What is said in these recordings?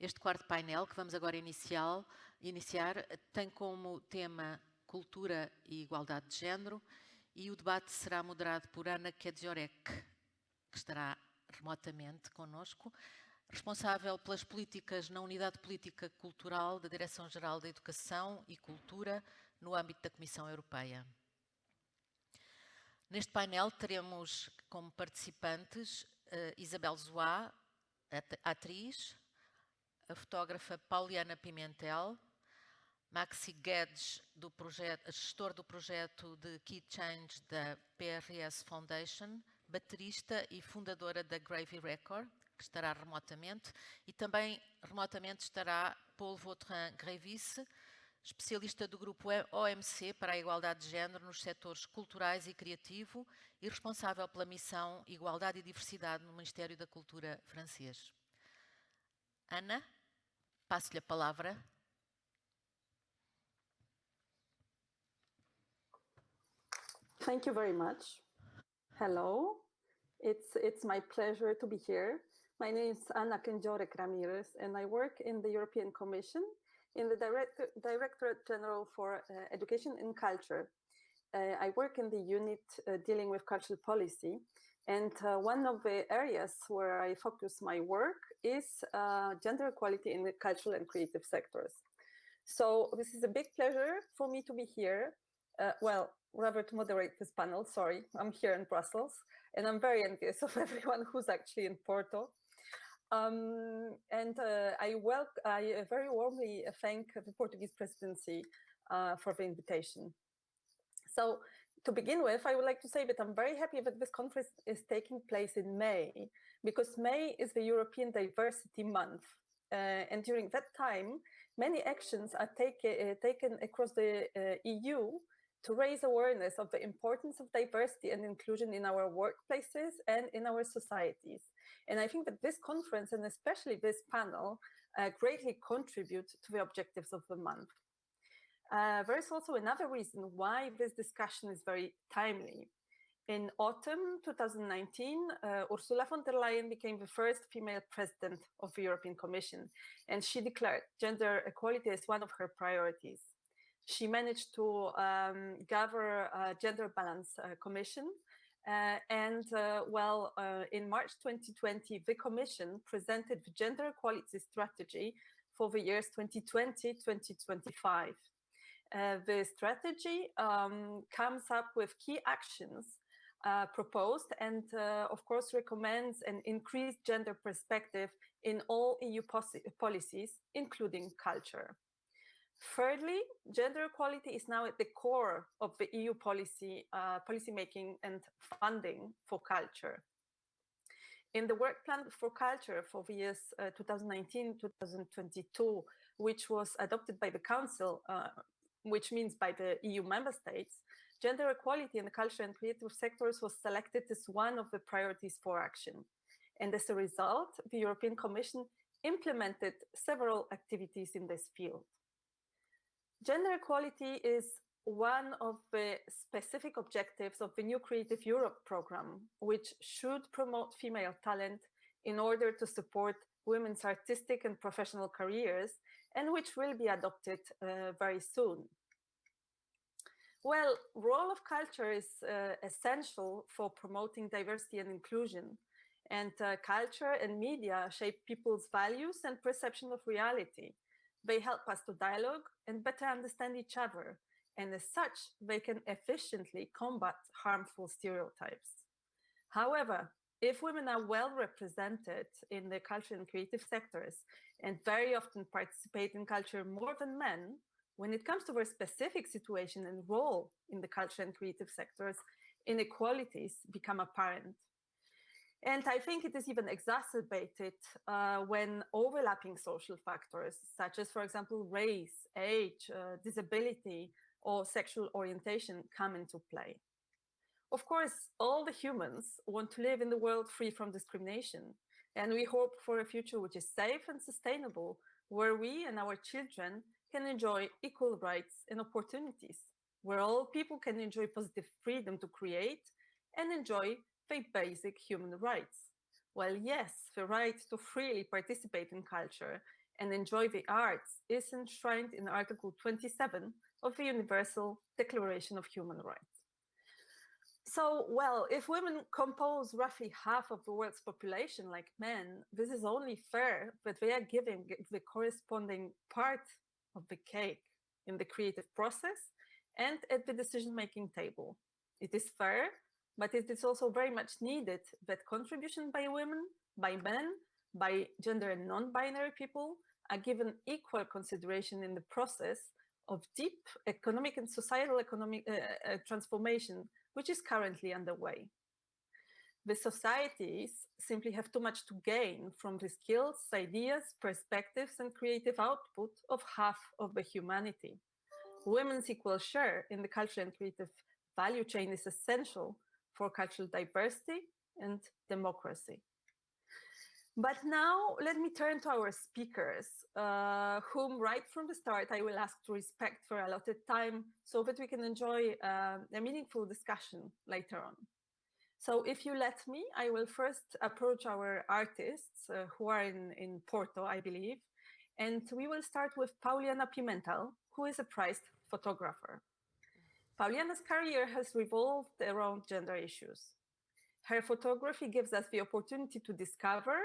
Este quarto painel, que vamos agora iniciar, tem como tema Cultura e Igualdade de Género, e o debate será moderado por Ana Kedziorek, que estará remotamente connosco, responsável pelas políticas na Unidade Política Cultural da Direção-Geral da Educação e Cultura no âmbito da Comissão Europeia. Neste painel teremos como participantes Isabel Zoá, atriz, a fotógrafa Pauliana Pimentel, Maxi Guedes, gestor do projeto de Key Change da PRS Foundation, baterista e fundadora da Gravy Record, que estará remotamente, e também remotamente estará Paul Vautrin-Grévisse, especialista do grupo OMC para a Igualdade de Género nos setores culturais e criativo e responsável pela missão Igualdade e Diversidade no Ministério da Cultura francês. Ana, passo-lhe a palavra. Thank you very much. Hello, it's my pleasure to be here. My name is Ana Kedziorek Ramirez, and I work in the European Commission in the Directorate General for Education and Culture. I work in the unit dealing with cultural policy, and one of the areas where I focus my work is gender equality in the cultural and creative sectors. So this is a big pleasure for me to be here. Rather to moderate this panel, sorry, I'm here in Brussels, and I'm very envious of everyone who's actually in Porto. I very warmly thank the Portuguese presidency for the invitation. So to begin with, I would like to say that I'm very happy that this conference is taking place in May, because May is the European Diversity Month. And during that time, many actions are taken across the EU to raise awareness of the importance of diversity and inclusion in our workplaces and in our societies. And I think that this conference, and especially this panel, greatly contribute to the objectives of the month. There is also another reason why this discussion is very timely. In autumn 2019, Ursula von der Leyen became the first female president of the European Commission, and she declared gender equality as one of her priorities. She managed to gather a gender balance commission. In March 2020, the commission presented the gender equality strategy for the years 2020-2025. The strategy comes up with key actions proposed and, of course, recommends an increased gender perspective in all EU policies, including culture. Thirdly, gender equality is now at the core of the EU policymaking and funding for culture. In the work plan for culture for the years 2019-2022, which was adopted by the Council, which means by the EU member states, gender equality in the culture and creative sectors was selected as one of the priorities for action. And as a result, the European Commission implemented several activities in this field. Gender equality is one of the specific objectives of the new Creative Europe program, which should promote female talent in order to support women's artistic and professional careers, and which will be adopted very soon. Well, role of culture is essential for promoting diversity and inclusion, and culture and media shape people's values and perception of reality. They help us to dialogue and better understand each other, and as such, they can efficiently combat harmful stereotypes. However, if women are well represented in the culture and creative sectors and very often participate in culture more than men, when it comes to their specific situation and role in the culture and creative sectors, inequalities become apparent. And I think it is even exacerbated when overlapping social factors, such as, for example, race, age, disability, or sexual orientation come into play. Of course, all the humans want to live in the world free from discrimination, and we hope for a future which is safe and sustainable, where we and our children can enjoy equal rights and opportunities, where all people can enjoy positive freedom to create and enjoy their basic human rights, Well, yes, the right to freely participate in culture and enjoy the arts is enshrined in Article 27 of the Universal Declaration of Human Rights. So, well, if women compose roughly half of the world's population like men, this is only fair that they are giving the corresponding part of the cake in the creative process and at the decision-making table. It is fair, but it is also very much needed that contribution by women, by men, by gender and non-binary people are given equal consideration in the process of deep economic and societal transformation, which is currently underway. The societies simply have too much to gain from the skills, ideas, perspectives, and creative output of half of the humanity. Women's equal share in the cultural and creative value chain is essential for cultural diversity and democracy. But now let me turn to our speakers, whom right from the start I will ask to respect their allotted time so that we can enjoy a meaningful discussion later on. So if you let me, I will first approach our artists who are in Porto, I believe, and we will start with Pauliana Pimentel, who is a prized photographer. Pauliana's career has revolved around gender issues. Her photography gives us the opportunity to discover,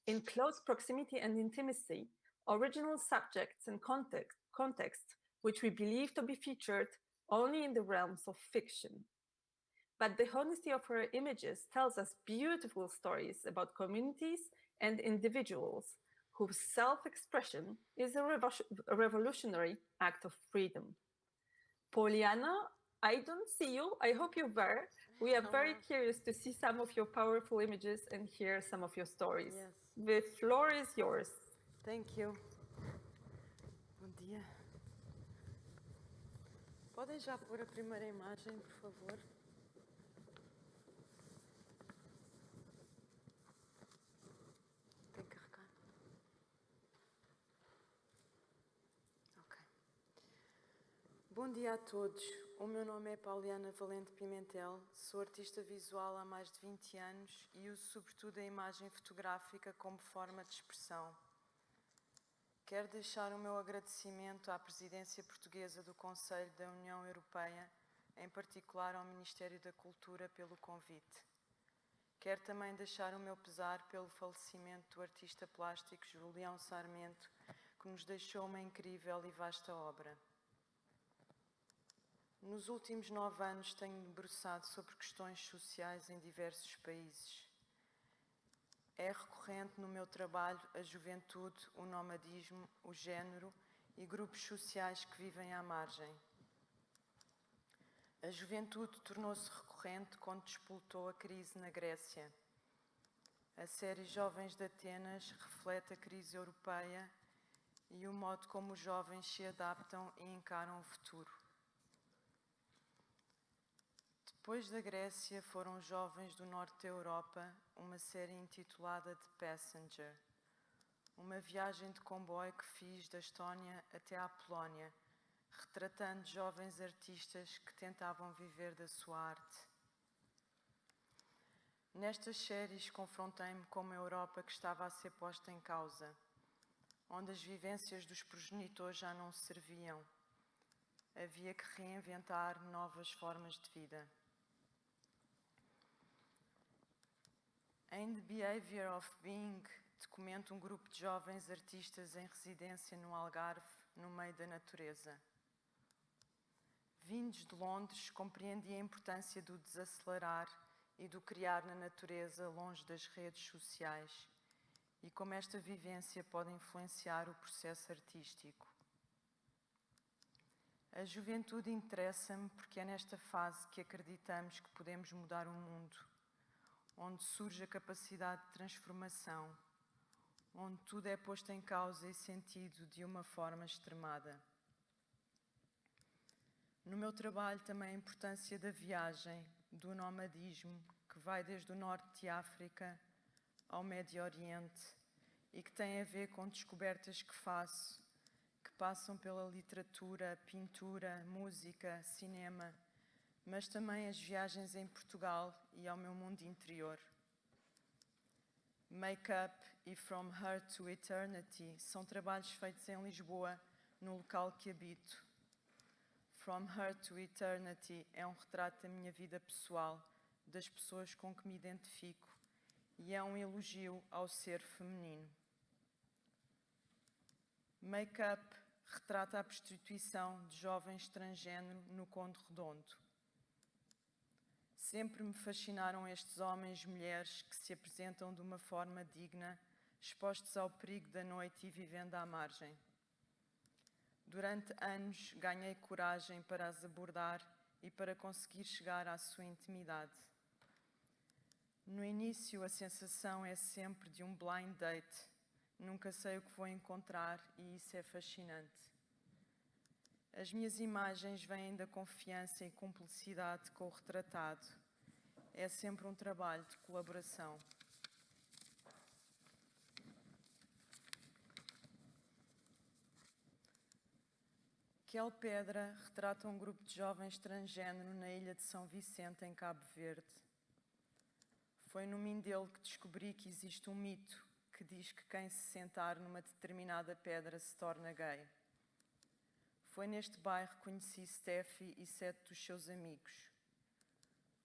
in close proximity and intimacy, original subjects and context, which we believe to be featured only in the realms of fiction. But the honesty of her images tells us beautiful stories about communities and individuals whose self-expression is a revolutionary act of freedom. Pauliana, I don't see you. I hope you're there. We are very curious to see some of your powerful images and hear some of your stories. Yes. The floor is yours. Thank you. Bom dia. Podem já pôr a primeira imagem, por favor? Tem que carregar. Ok. Bom dia a todos. O meu nome é Pauliana Valente Pimentel, sou artista visual há mais de 20 anos e uso sobretudo a imagem fotográfica como forma de expressão. Quero deixar o meu agradecimento à Presidência Portuguesa do Conselho da União Europeia, em particular ao Ministério da Cultura, pelo convite. Quero também deixar o meu pesar pelo falecimento do artista plástico Julião Sarmento, que nos deixou uma incrível e vasta obra. Nos últimos 9 anos tenho debruçado sobre questões sociais em diversos países. É recorrente no meu trabalho a juventude, o nomadismo, o género e grupos sociais que vivem à margem. A juventude tornou-se recorrente quando despoltou a crise na Grécia. A série Jovens de Atenas reflete a crise europeia e o modo como os jovens se adaptam e encaram o futuro. Depois da Grécia foram os jovens do norte da Europa, uma série intitulada The Passenger, uma viagem de comboio que fiz da Estónia até à Polónia, retratando jovens artistas que tentavam viver da sua arte. Nestas séries confrontei-me com uma Europa que estava a ser posta em causa, onde as vivências dos progenitores já não serviam. Havia que reinventar novas formas de vida. Em The Behavior of Being, documento um grupo de jovens artistas em residência no Algarve, no meio da natureza. Vindos de Londres, compreendi a importância do desacelerar e do criar na natureza, longe das redes sociais, e como esta vivência pode influenciar o processo artístico. A juventude interessa-me porque é nesta fase que acreditamos que podemos mudar o mundo, onde surge a capacidade de transformação, onde tudo é posto em causa e sentido de uma forma extremada. No meu trabalho também a importância da viagem, do nomadismo, que vai desde o norte de África ao Médio Oriente e que tem a ver com descobertas que faço, que passam pela literatura, pintura, música, cinema, mas também as viagens em Portugal e ao meu mundo interior. Make-up e From Her to Eternity são trabalhos feitos em Lisboa, no local que habito. From Her to Eternity é um retrato da minha vida pessoal, das pessoas com que me identifico, e é um elogio ao ser feminino. Make-up retrata a prostituição de jovens transgênero no Conde Redondo. Sempre me fascinaram estes homens e mulheres que se apresentam de uma forma digna, expostos ao perigo da noite e vivendo à margem. Durante anos ganhei coragem para as abordar e para conseguir chegar à sua intimidade. No início, a sensação é sempre de um blind date. Nunca sei o que vou encontrar e isso é fascinante. As minhas imagens vêm da confiança e cumplicidade com o retratado. É sempre um trabalho de colaboração. Kel Pedra retrata um grupo de jovens transgênero na ilha de São Vicente, em Cabo Verde. Foi no Mindelo que descobri que existe um mito que diz que quem se sentar numa determinada pedra se torna gay. Foi neste bairro que conheci Steffi e 7 dos seus amigos.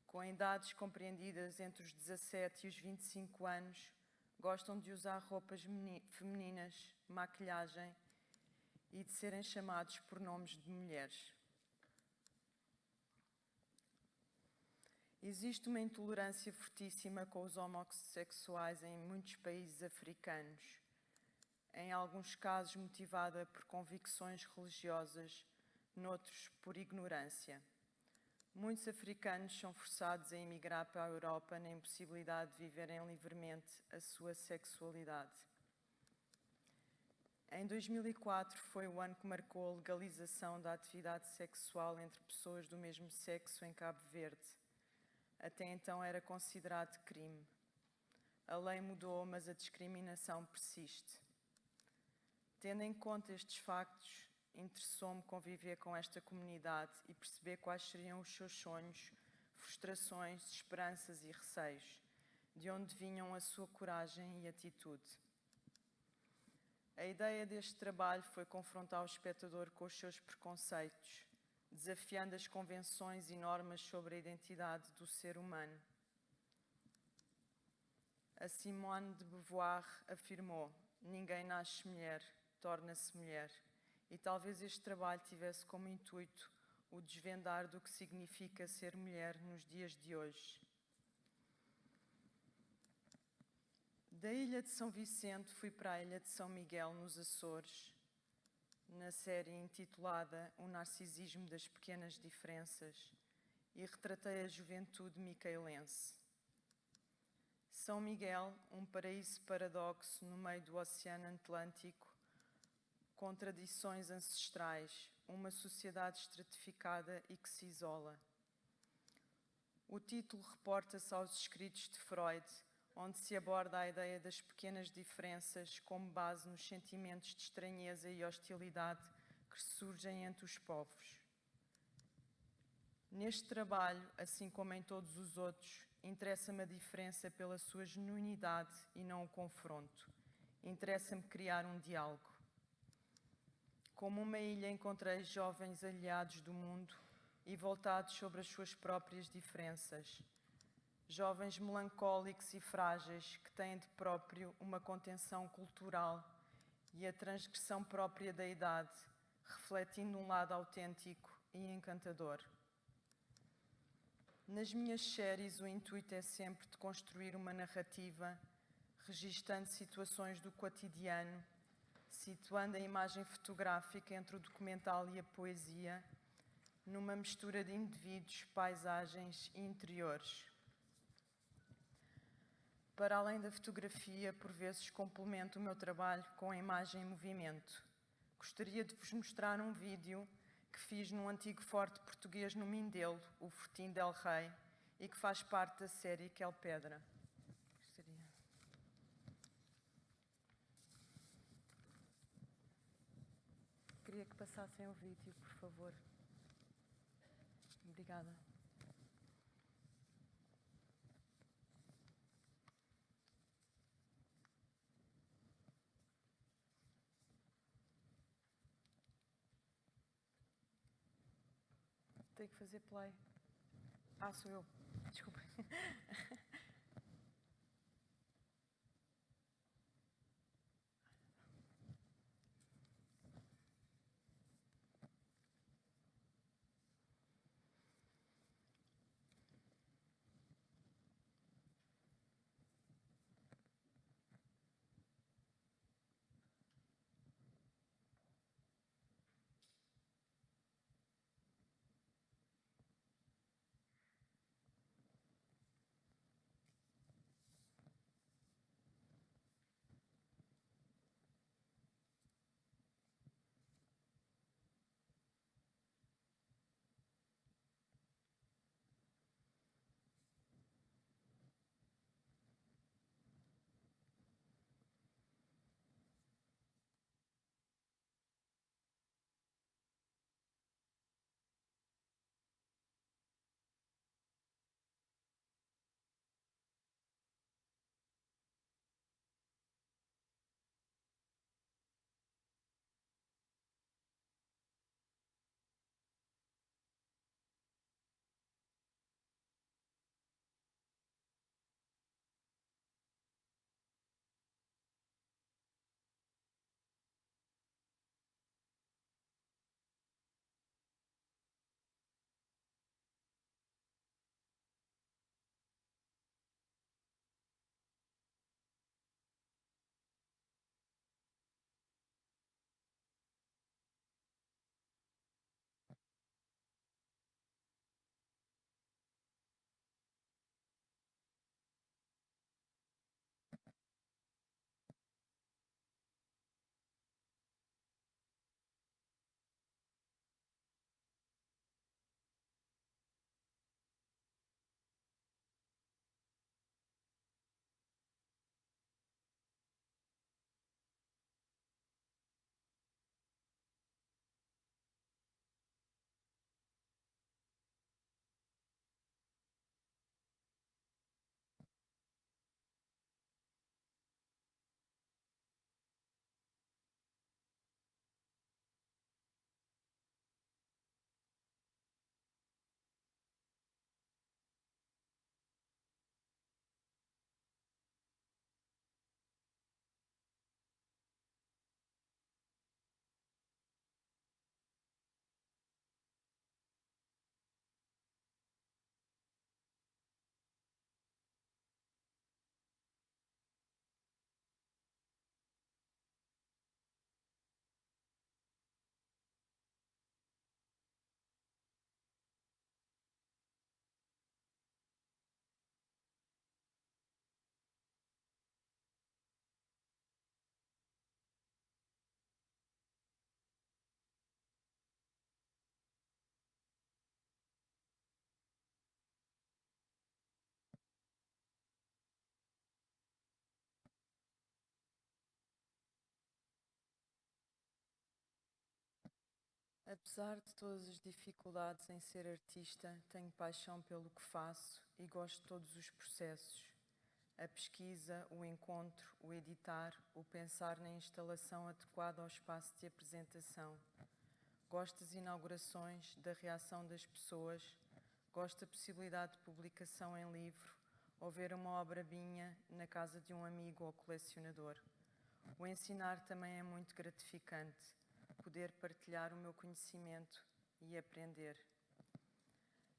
Com idades compreendidas entre os 17 e os 25 anos, gostam de usar roupas femininas, maquilhagem e de serem chamados por nomes de mulheres. Existe uma intolerância fortíssima com os homossexuais em muitos países africanos, em alguns casos motivada por convicções religiosas, noutros por ignorância. Muitos africanos são forçados a emigrar para a Europa na impossibilidade de viverem livremente a sua sexualidade. Em 2004 foi o ano que marcou a legalização da atividade sexual entre pessoas do mesmo sexo em Cabo Verde. Até então era considerado crime. A lei mudou, mas a discriminação persiste. Tendo em conta estes factos, interessou-me conviver com esta comunidade e perceber quais seriam os seus sonhos, frustrações, esperanças e receios, de onde vinham a sua coragem e atitude. A ideia deste trabalho foi confrontar o espectador com os seus preconceitos, desafiando as convenções e normas sobre a identidade do ser humano. A Simone de Beauvoir afirmou: "Ninguém nasce mulher, torna-se mulher." E talvez este trabalho tivesse como intuito o desvendar do que significa ser mulher nos dias de hoje. Da ilha de São Vicente fui para a ilha de São Miguel, nos Açores, na série intitulada O Narcisismo das Pequenas Diferenças, e retratei a juventude micaelense. São Miguel, um paraíso paradoxo no meio do Oceano Atlântico, com tradições ancestrais, uma sociedade estratificada e que se isola. O título reporta-se aos escritos de Freud, onde se aborda a ideia das pequenas diferenças como base nos sentimentos de estranheza e hostilidade que surgem entre os povos. Neste trabalho, assim como em todos os outros, interessa-me a diferença pela sua genuinidade e não o confronto. Interessa-me criar um diálogo. Como uma ilha, encontrei jovens aliados do mundo e voltados sobre as suas próprias diferenças. Jovens melancólicos e frágeis que têm de próprio uma contenção cultural e a transgressão própria da idade, refletindo um lado autêntico e encantador. Nas minhas séries, o intuito é sempre de construir uma narrativa, registando situações do cotidiano, situando a imagem fotográfica entre o documental e a poesia, numa mistura de indivíduos, paisagens e interiores. Para além da fotografia, por vezes complemento o meu trabalho com a imagem em movimento. Gostaria de vos mostrar um vídeo que fiz num antigo forte português no Mindelo, o Fortim del Rei, e que faz parte da série Kel Pedra. Queria que passassem o vídeo, por favor. Obrigada. tenho que fazer play. Ah, sou eu. Desculpa. Apesar de todas as dificuldades em ser artista, tenho paixão pelo que faço e gosto de todos os processos. A pesquisa, o encontro, o editar, o pensar na instalação adequada ao espaço de apresentação. Gosto das inaugurações, da reação das pessoas, gosto da possibilidade de publicação em livro ou ver uma obra minha na casa de um amigo ou colecionador. O ensinar também é muito gratificante. Poder partilhar o meu conhecimento e aprender.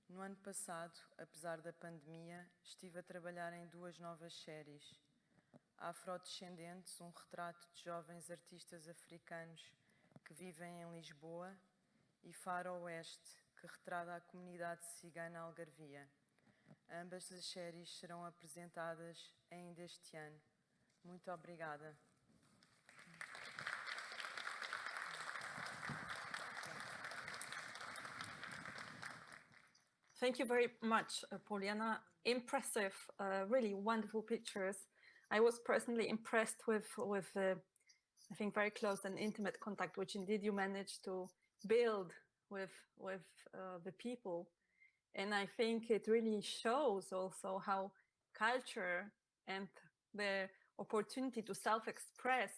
No ano passado, apesar da pandemia, estive a trabalhar em 2 novas séries. Afrodescendentes, um retrato de jovens artistas africanos que vivem em Lisboa, e Faroeste, que retrata a comunidade cigana algarvia. Ambas as séries serão apresentadas ainda este ano. Muito obrigada. Thank you very much, Poliana. Impressive, really wonderful pictures. I was personally impressed with I think, very close and intimate contact, which indeed you managed to build with the people. And I think it really shows also how culture and the opportunity to self-express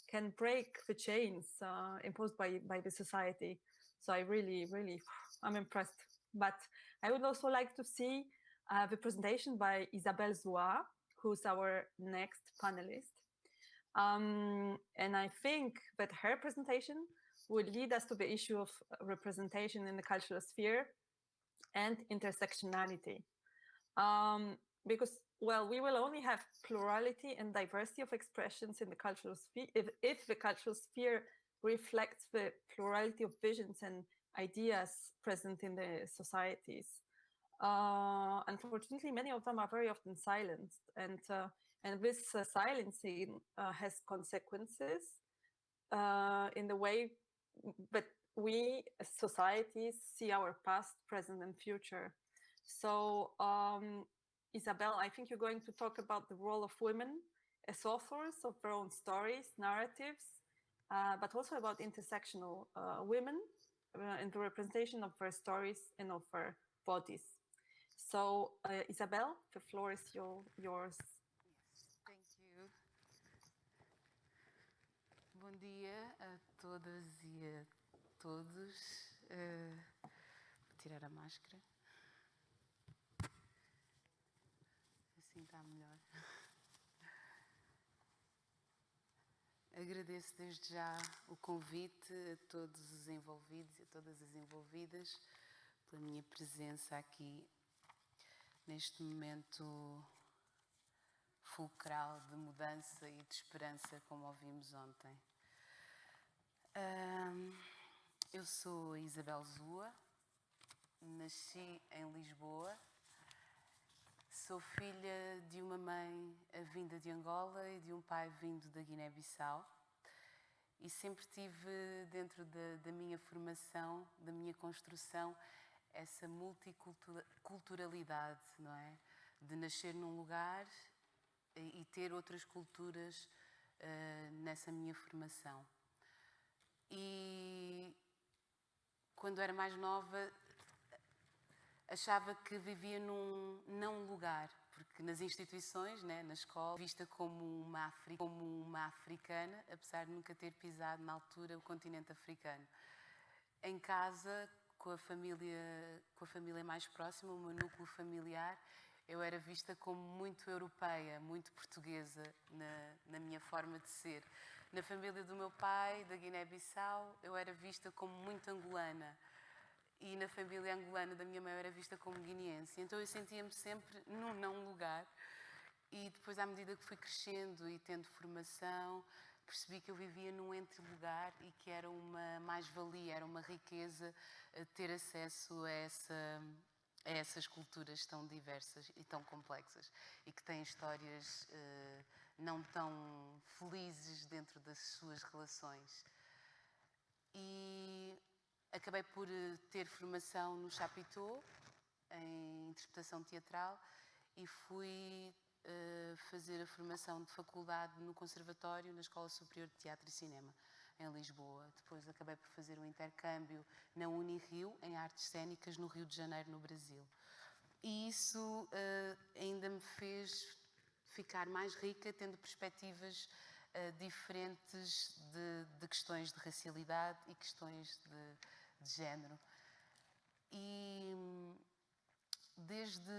can break the chains imposed by the society. So I really, I'm impressed. But I would also like to see the presentation by Isabelle Zoua, who's our next panelist. And I think that her presentation will lead us to the issue of representation in the cultural sphere and intersectionality. Because, well, we will only have plurality and diversity of expressions in the cultural sphere if the cultural sphere reflects the plurality of visions and ideas present in the societies. Unfortunately, many of them are very often silenced, and this silencing has consequences in the way that we as societies see our past, present, and future. So, Isabelle, I think you're going to talk about the role of women as authors of their own stories, narratives, but also about intersectional women and the representation of their stories and of their bodies. So, Isabelle, the floor is yours. Yes, thank you. Bom dia a todas e a todos. Vou tirar a máscara. Assim está melhor. Agradeço desde já o convite a todos os envolvidos e a todas as envolvidas pela minha presença aqui neste momento fulcral de mudança e de esperança, como ouvimos ontem. Eu sou a Isabelle Zoua, nasci em Lisboa, sou filha de uma mãe vinda de Angola e de um pai vindo da Guiné-Bissau e sempre tive dentro da minha formação, da minha construção, essa multiculturalidade, não é? De nascer num lugar e ter outras culturas nessa minha formação. E quando era mais nova achava que vivia num não lugar, porque nas instituições, né, na escola, vista como uma africana, apesar de nunca ter pisado na altura o continente africano. Em casa, com a família mais próxima, o meu núcleo familiar, eu era vista como muito europeia, muito portuguesa na minha forma de ser. Na família do meu pai, da Guiné-Bissau, eu era vista como muito angolana. E na família angolana da minha mãe eu era vista como guineense. Então eu sentia-me sempre num não lugar. E depois, à medida que fui crescendo e tendo formação, percebi que eu vivia num entre-lugar e que era uma mais-valia, era uma riqueza ter acesso a essas culturas tão diversas e tão complexas e que têm histórias não tão felizes dentro das suas relações. E acabei por ter formação no Chapitão, em interpretação teatral, e fui fazer a formação de faculdade no Conservatório, na Escola Superior de Teatro e Cinema, em Lisboa. Depois acabei por fazer um intercâmbio na Unirio, em artes cênicas, no Rio de Janeiro, no Brasil. E isso ainda me fez ficar mais rica, tendo perspectivas diferentes de questões de racialidade e questões de género. E desde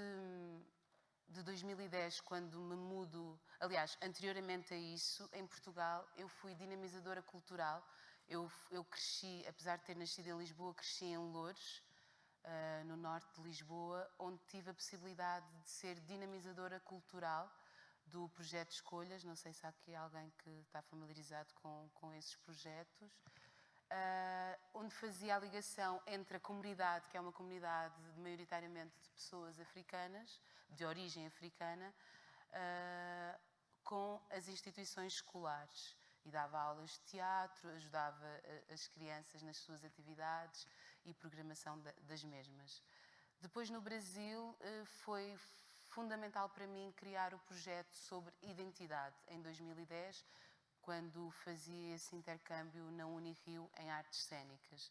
2010, quando me mudo... Aliás, anteriormente a isso, em Portugal, eu fui dinamizadora cultural. Eu cresci, apesar de ter nascido em Lisboa, cresci em Loures, no norte de Lisboa, onde tive a possibilidade de ser dinamizadora cultural do projeto Escolhas. Não sei se há aqui alguém que está familiarizado com esses projetos. Onde fazia a ligação entre a comunidade, que é uma comunidade maioritariamente de pessoas africanas, de origem africana, com as instituições escolares. E dava aulas de teatro, ajudava as crianças nas suas atividades e programação das mesmas. Depois, no Brasil, foi fundamental para mim criar o projeto sobre identidade, em 2010, quando fazia esse intercâmbio na Unirio em artes cênicas.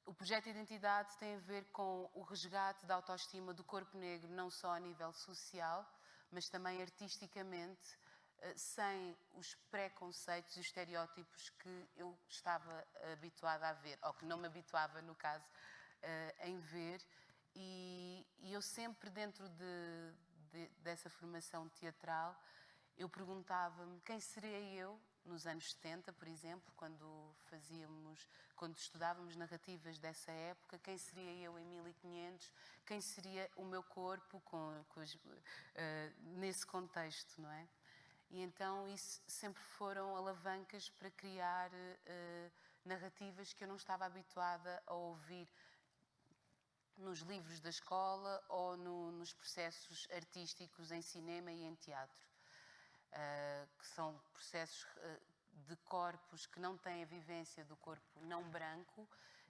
O projeto de identidade tem a ver com o resgate da autoestima do corpo negro, não só a nível social, mas também artisticamente, sem os preconceitos e os estereótipos que eu estava habituada a ver, ou que não me habituava, no caso, em ver, E eu sempre, dentro dessa formação teatral, eu perguntava-me quem seria eu nos anos 70, por exemplo, quando estudávamos narrativas dessa época, quem seria eu em 1500, quem seria o meu corpo nesse contexto, não é? E então isso sempre foram alavancas para criar narrativas que eu não estava habituada a ouvir nos livros da escola ou nos processos artísticos em cinema e em teatro. Que são processos de corpos que não têm a vivência do corpo não branco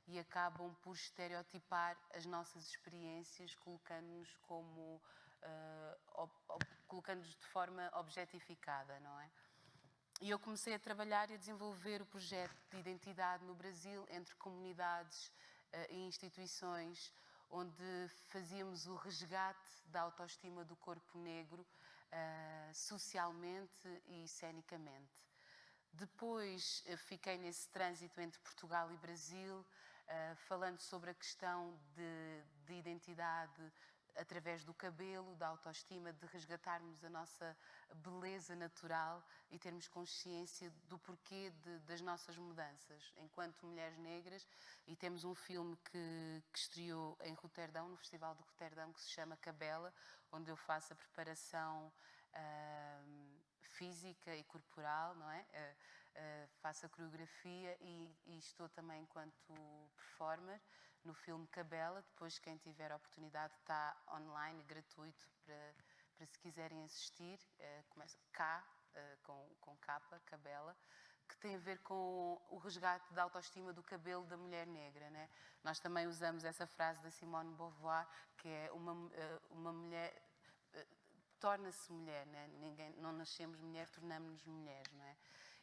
e acabam por estereotipar as nossas experiências, colocando-nos colocando-nos de forma objetificada, não é? E eu comecei a trabalhar e a desenvolver o projeto de identidade no Brasil entre comunidades e instituições, onde fazíamos o resgate da autoestima do corpo negro socialmente e cenicamente. Depois fiquei nesse trânsito entre Portugal e Brasil, falando sobre a questão de identidade através do cabelo, da autoestima, de resgatarmos a nossa beleza natural e termos consciência do porquê das nossas mudanças enquanto mulheres negras. E temos um filme que estreou em Roterdão, no Festival de Roterdão, que se chama Cabela, onde eu faço a preparação física e corporal, não é? Faço a coreografia e estou também enquanto performer no filme Cabela. Depois, quem tiver a oportunidade, está online, gratuito, para se quiserem assistir. Começa com capa, Cabela, que tem a ver com o resgate da autoestima do cabelo da mulher negra, né? Nós também usamos essa frase da Simone de Beauvoir, que é uma mulher torna-se mulher, né? Não nascemos mulher, tornamos-nos mulheres, não é?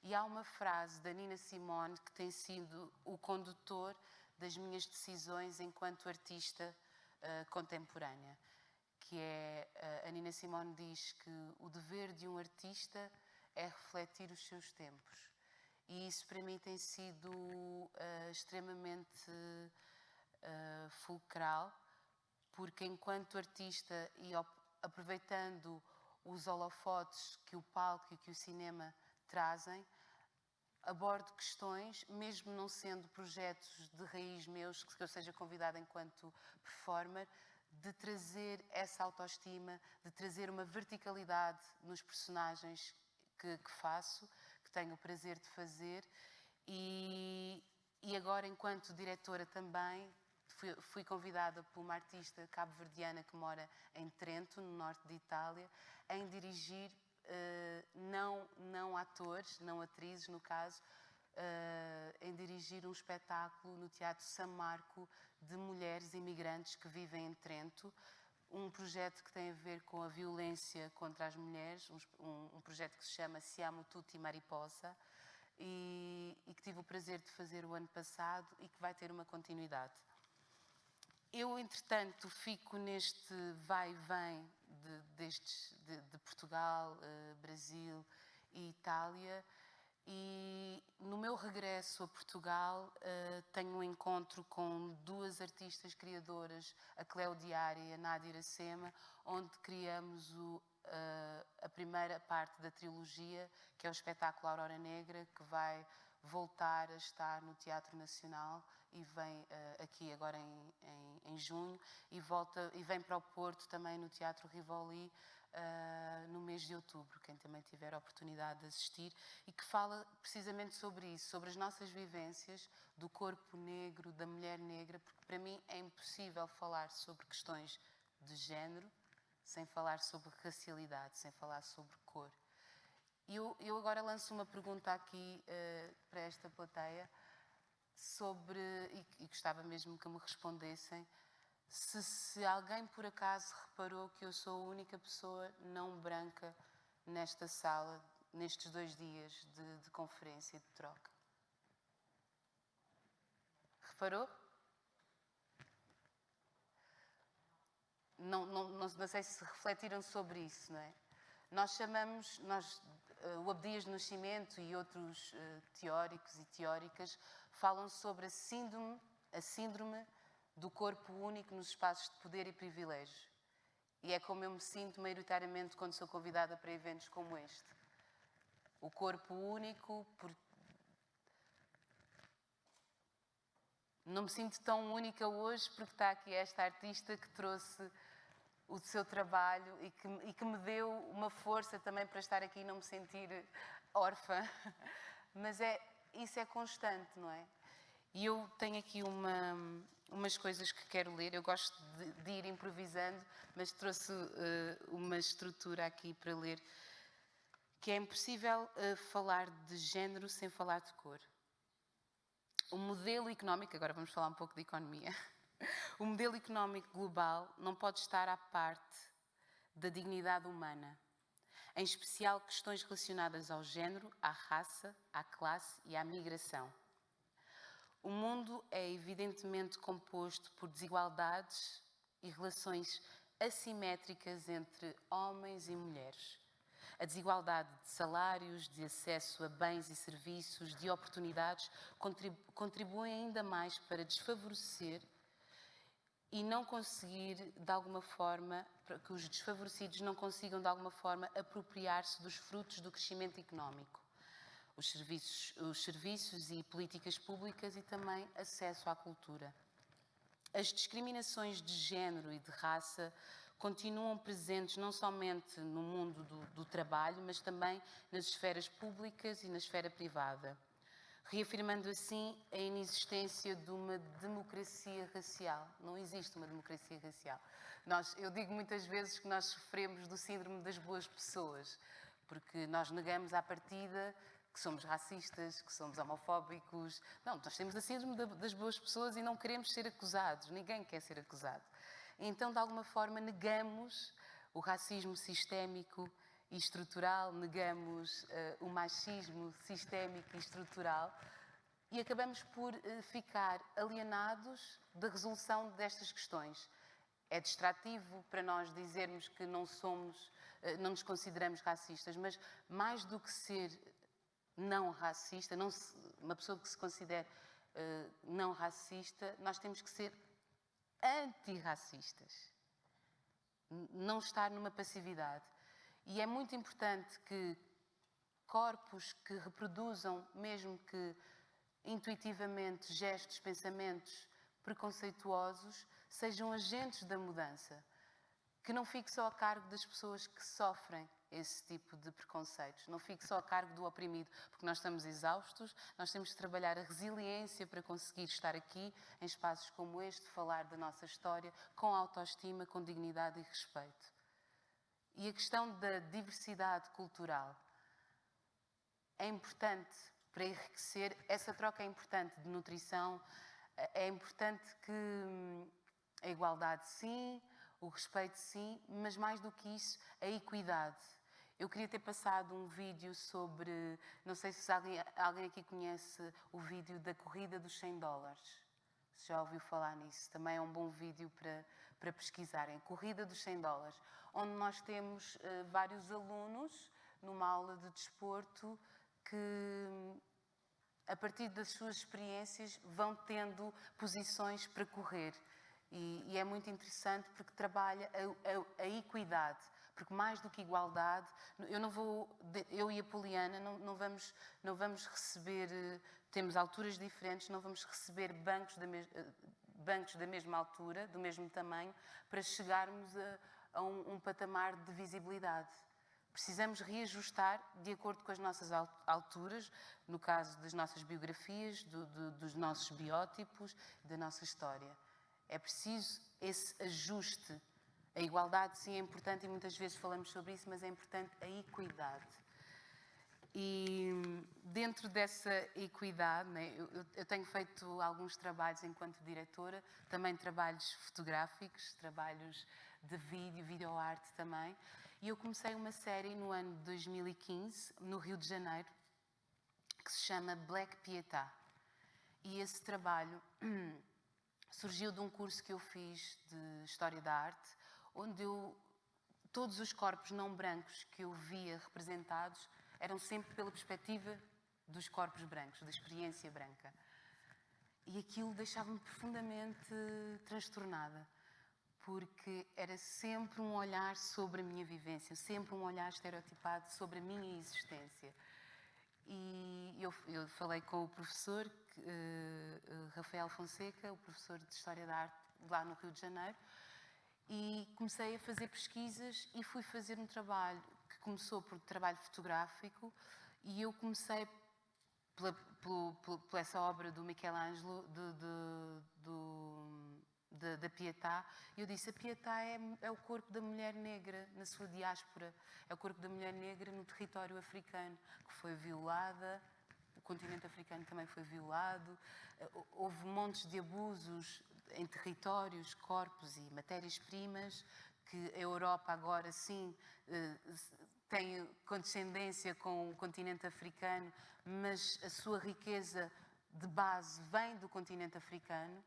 E há uma frase da Nina Simone que tem sido o condutor das minhas decisões enquanto artista contemporânea, que é, a Nina Simone diz que o dever de um artista é refletir os seus tempos. E isso para mim tem sido extremamente fulcral, porque enquanto artista e aproveitando os holofotes que o palco e que o cinema trazem, abordo questões, mesmo não sendo projetos de raiz meus, que eu seja convidada enquanto performer, de trazer essa autoestima, de trazer uma verticalidade nos personagens que faço, que tenho o prazer de fazer, e agora enquanto diretora também fui convidada por uma artista cabo-verdiana que mora em Trento, no norte de Itália, em dirigir não atores, não atrizes no caso, em dirigir um espetáculo no Teatro San Marco de mulheres imigrantes que vivem em Trento, um projeto que tem a ver com a violência contra as mulheres, um projeto que se chama Siamo Tutti Mariposa, e que tive o prazer de fazer o ano passado e que vai ter uma continuidade. Eu, entretanto, fico neste vai e vem de Portugal, Brasil e Itália, e no meu regresso a Portugal tenho um encontro com duas artistas criadoras, a Cléo Diária e a Nádia Iracema, onde criamos a primeira parte da trilogia, que é o espetáculo Aurora Negra, que vai voltar a estar no Teatro Nacional e vem aqui agora em junho, e vem para o Porto também no Teatro Rivoli no mês de outubro, quem também tiver a oportunidade de assistir, e que fala precisamente sobre isso, sobre as nossas vivências do corpo negro, da mulher negra, porque para mim é impossível falar sobre questões de género sem falar sobre racialidade, sem falar sobre cor. E eu agora lanço uma pergunta aqui para esta plateia, e gostava mesmo que me respondessem, se alguém por acaso reparou que eu sou a única pessoa não branca nesta sala, nestes 2 dias de conferência e de troca. Reparou? Não sei se refletiram sobre isso, não é? O Abdias do Nascimento e outros teóricos e teóricas falam sobre a síndrome do corpo único nos espaços de poder e privilégio. E é como eu me sinto maioritariamente quando sou convidada para eventos como este. O corpo único, não me sinto tão única hoje porque está aqui esta artista que trouxe o seu trabalho e que me deu uma força também para estar aqui e não me sentir órfã. Mas isso é constante, não é? E eu tenho aqui umas coisas que quero ler. Eu gosto de ir improvisando, mas trouxe uma estrutura aqui para ler, que é impossível falar de género sem falar de cor. O modelo económico, agora vamos falar um pouco de economia, o modelo económico global não pode estar à parte da dignidade humana, em especial questões relacionadas ao género, à raça, à classe e à migração. O mundo é evidentemente composto por desigualdades e relações assimétricas entre homens e mulheres. A desigualdade de salários, de acesso a bens e serviços, de oportunidades, contribui ainda mais para desfavorecer e não conseguir, de alguma forma, para que os desfavorecidos não consigam, de alguma forma, apropriar-se dos frutos do crescimento económico. Os serviços e políticas públicas e também acesso à cultura. As discriminações de género e de raça continuam presentes não somente no mundo do trabalho, mas também nas esferas públicas e na esfera privada, reafirmando assim a inexistência de uma democracia racial. Não existe uma democracia racial. Eu digo muitas vezes que nós sofremos do síndrome das boas pessoas, porque nós negamos à partida que somos racistas, que somos homofóbicos. Não, nós temos a síndrome das boas pessoas e não queremos ser acusados. Ninguém quer ser acusado. Então, de alguma forma, negamos o racismo sistémico e estrutural, negamos o machismo sistémico e estrutural e acabamos por ficar alienados da resolução destas questões. É distrativo para nós dizermos que não nos consideramos racistas, mas mais do que ser não racista, uma pessoa que se considere não racista, nós temos que ser antirracistas. Não estar numa passividade. E é muito importante que corpos que reproduzam, mesmo que intuitivamente, gestos, pensamentos preconceituosos, sejam agentes da mudança. Que não fique só a cargo das pessoas que sofrem esse tipo de preconceitos, não fique só a cargo do oprimido, porque nós estamos exaustos, nós temos de trabalhar a resiliência para conseguir estar aqui, em espaços como este, falar da nossa história, com autoestima, com dignidade e respeito. E a questão da diversidade cultural é importante para enriquecer, essa troca é importante de nutrição, é importante que a igualdade sim, o respeito sim, mas mais do que isso, a equidade. Eu queria ter passado um vídeo sobre, não sei se alguém aqui conhece o vídeo da corrida dos $100. Se já ouviu falar nisso, também é um bom vídeo para pesquisarem. Corrida dos $100, onde nós temos vários alunos numa aula de desporto que, a partir das suas experiências, vão tendo posições para correr. E é muito interessante porque trabalha a equidade. Porque mais do que igualdade, eu e a Poliana não vamos receber, temos alturas diferentes, não vamos receber bancos da mesma altura, do mesmo tamanho, para chegarmos a um patamar de visibilidade. Precisamos reajustar de acordo com as nossas alturas, no caso das nossas biografias, dos nossos biótipos, da nossa história. É preciso esse ajuste. A igualdade, sim, é importante e muitas vezes falamos sobre isso, mas é importante a equidade. E dentro dessa equidade, né, eu tenho feito alguns trabalhos enquanto diretora, também trabalhos fotográficos, trabalhos de videoarte também. E eu comecei uma série no ano de 2015, no Rio de Janeiro, que se chama Black Pietà. E esse trabalho surgiu de um curso que eu fiz de História da Arte, onde todos os corpos não brancos que eu via representados eram sempre pela perspectiva dos corpos brancos, da experiência branca. E aquilo deixava-me profundamente transtornada, porque era sempre um olhar sobre a minha vivência, sempre um olhar estereotipado sobre a minha existência. E eu falei com o professor, Rafael Fonseca, o professor de História da Arte lá no Rio de Janeiro, e comecei a fazer pesquisas e fui fazer um trabalho que começou por trabalho fotográfico, e eu comecei por essa obra do Michelangelo, da Pietà. Eu disse, a Pietà é o corpo da mulher negra na sua diáspora, é o corpo da mulher negra no território africano, que foi violada, o continente africano também foi violado, houve montes de abusos em territórios, corpos e matérias-primas, que a Europa agora sim tem condescendência com o continente africano, mas a sua riqueza de base vem do continente africano,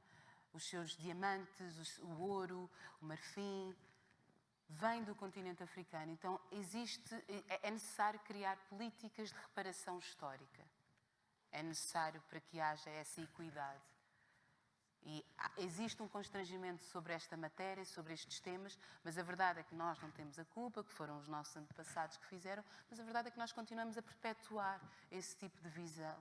os seus diamantes, o ouro, o marfim, vem do continente africano. Então é necessário criar políticas de reparação histórica. É necessário para que haja essa equidade. E existe um constrangimento sobre esta matéria, sobre estes temas, mas a verdade é que nós não temos a culpa, que foram os nossos antepassados que fizeram, mas a verdade é que nós continuamos a perpetuar esse tipo de visão,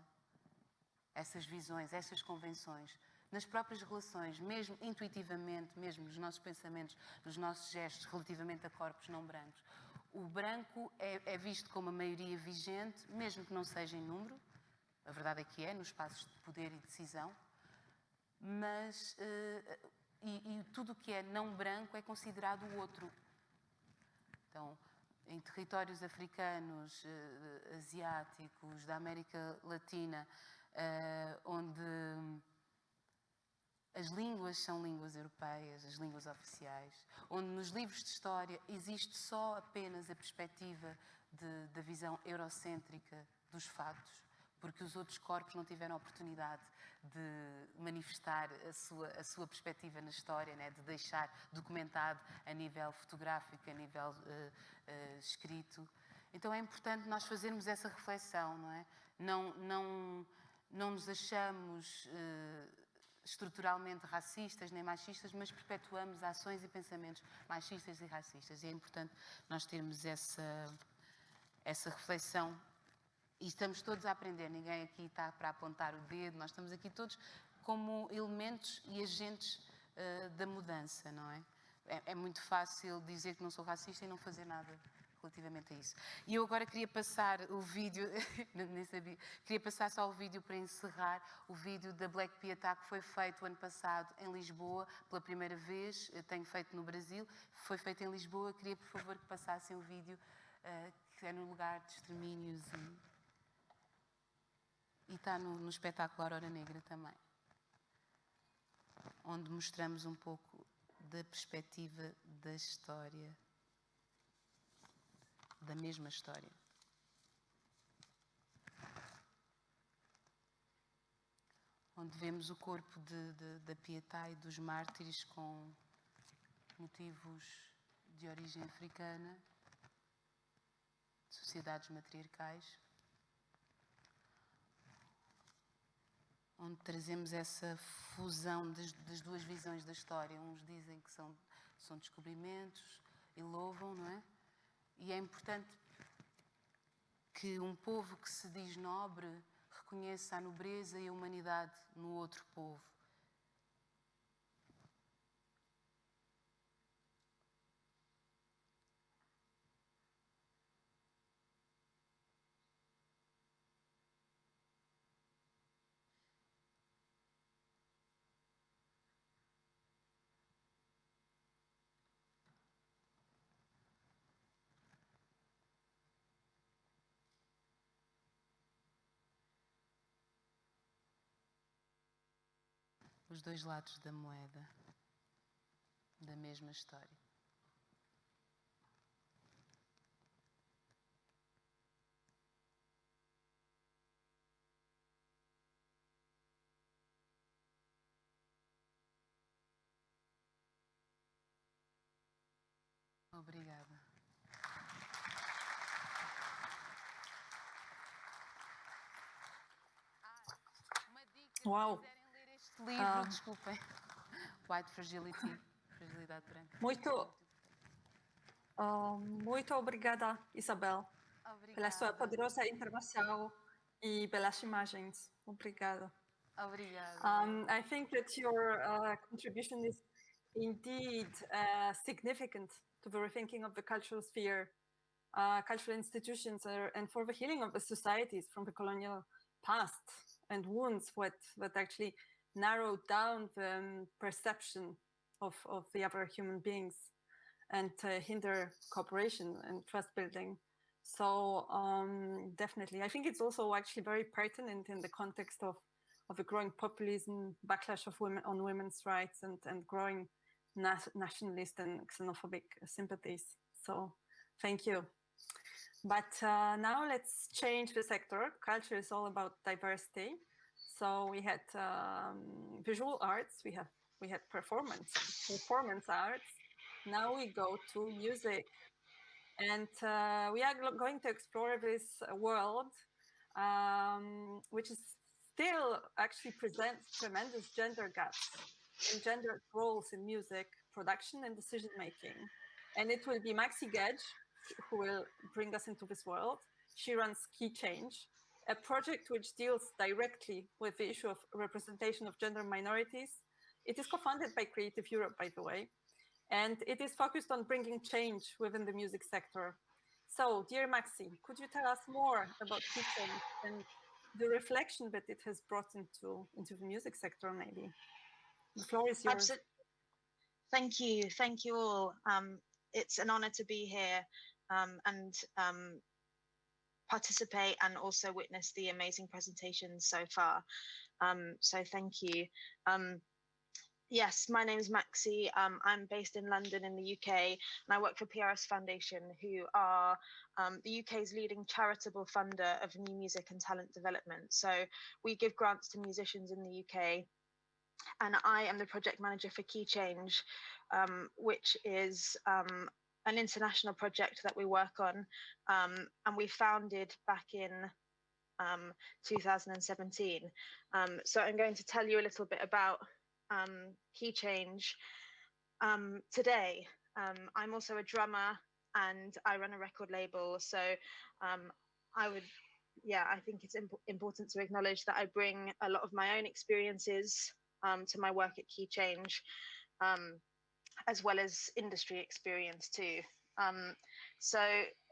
essas visões, essas convenções, nas próprias relações, mesmo intuitivamente, mesmo nos nossos pensamentos, nos nossos gestos relativamente a corpos não brancos. O branco é visto como a maioria vigente, mesmo que não seja em número, a verdade é que é, nos espaços de poder e decisão, mas tudo o que é não branco é considerado o outro. Então, em territórios africanos, asiáticos, da América Latina, onde as línguas são línguas europeias, as línguas oficiais, onde nos livros de história existe só apenas a perspectiva da visão eurocêntrica dos fatos, porque os outros corpos não tiveram a oportunidade de manifestar a sua perspectiva na história, né? De deixar documentado a nível fotográfico, a nível escrito. Então é importante nós fazermos essa reflexão, não é? Não nos achamos estruturalmente racistas nem machistas, mas perpetuamos ações e pensamentos machistas e racistas. E é importante nós termos essa reflexão. E estamos todos a aprender, ninguém aqui está para apontar o dedo, nós estamos aqui todos como elementos e agentes da mudança, não é? É muito fácil dizer que não sou racista e não fazer nada relativamente a isso. E eu agora queria passar o vídeo, nem sabia, queria passar só o vídeo para encerrar, o vídeo da Black Pietà que foi feito o ano passado em Lisboa, pela primeira vez, eu tenho feito no Brasil, foi feito em Lisboa, queria por favor que passassem o vídeo, que é no lugar de extermínios e está no espetáculo Aurora Negra também, onde mostramos um pouco da perspectiva da história, da mesma história. Onde vemos o corpo da Pietà e dos mártires com motivos de origem africana, de sociedades matriarcais, onde trazemos essa fusão das duas visões da história. Uns dizem que são descobrimentos e louvam, não é? E é importante que um povo que se diz nobre reconheça a nobreza e a humanidade no outro povo. Os dois lados da moeda, da mesma história. Obrigada. Uma dica, Uau. se quiserem ler este Este livro, desculpem, White Fragility, Fragilidade Branca. Muito obrigada, Isabel, pela sua poderosa intervenção e pelas imagens. Obrigada. Obrigada. I think that your contribution is indeed significant to the rethinking of the cultural sphere, cultural institutions, and for the healing of the societies from the colonial past and wounds that actually narrowed down the perception of the other human beings and hinder cooperation and trust building. So definitely, I think it's also actually very pertinent in the context of a growing populism, backlash of on women's rights, and growing nationalist and xenophobic sympathies. So thank you. But now let's change the sector. Culture is all about diversity. So we had visual arts, we had performance arts. Now we go to music. And we are going to explore this world, which is still actually presents tremendous gender gaps and gender roles in music production and decision making. And it will be Maxi Gedge who will bring us into this world. She runs Key Change, a project which deals directly with the issue of representation of gender minorities. It is co-funded by Creative Europe, by the way, and it is focused on bringing change within the music sector. So, dear Maxi, could you tell us more about Key Change and the reflection that it has brought into the music sector, maybe? The floor is yours. Absolutely. Thank you all. It's an honor to be here and participate and also witness the amazing presentations so far. So thank you. Yes, my name is Maxi. I'm based in London in the UK, and I work for PRS Foundation, who are the UK's leading charitable funder of new music and talent development. So we give grants to musicians in the UK, and I am the project manager for Key Change, which is an international project that we work on, and we founded back in 2017. So I'm going to tell you a little bit about Key Change today. I'm also a drummer and I run a record label. So I think it's important to acknowledge that I bring a lot of my own experiences to my work at Key Change, as well as industry experience too. So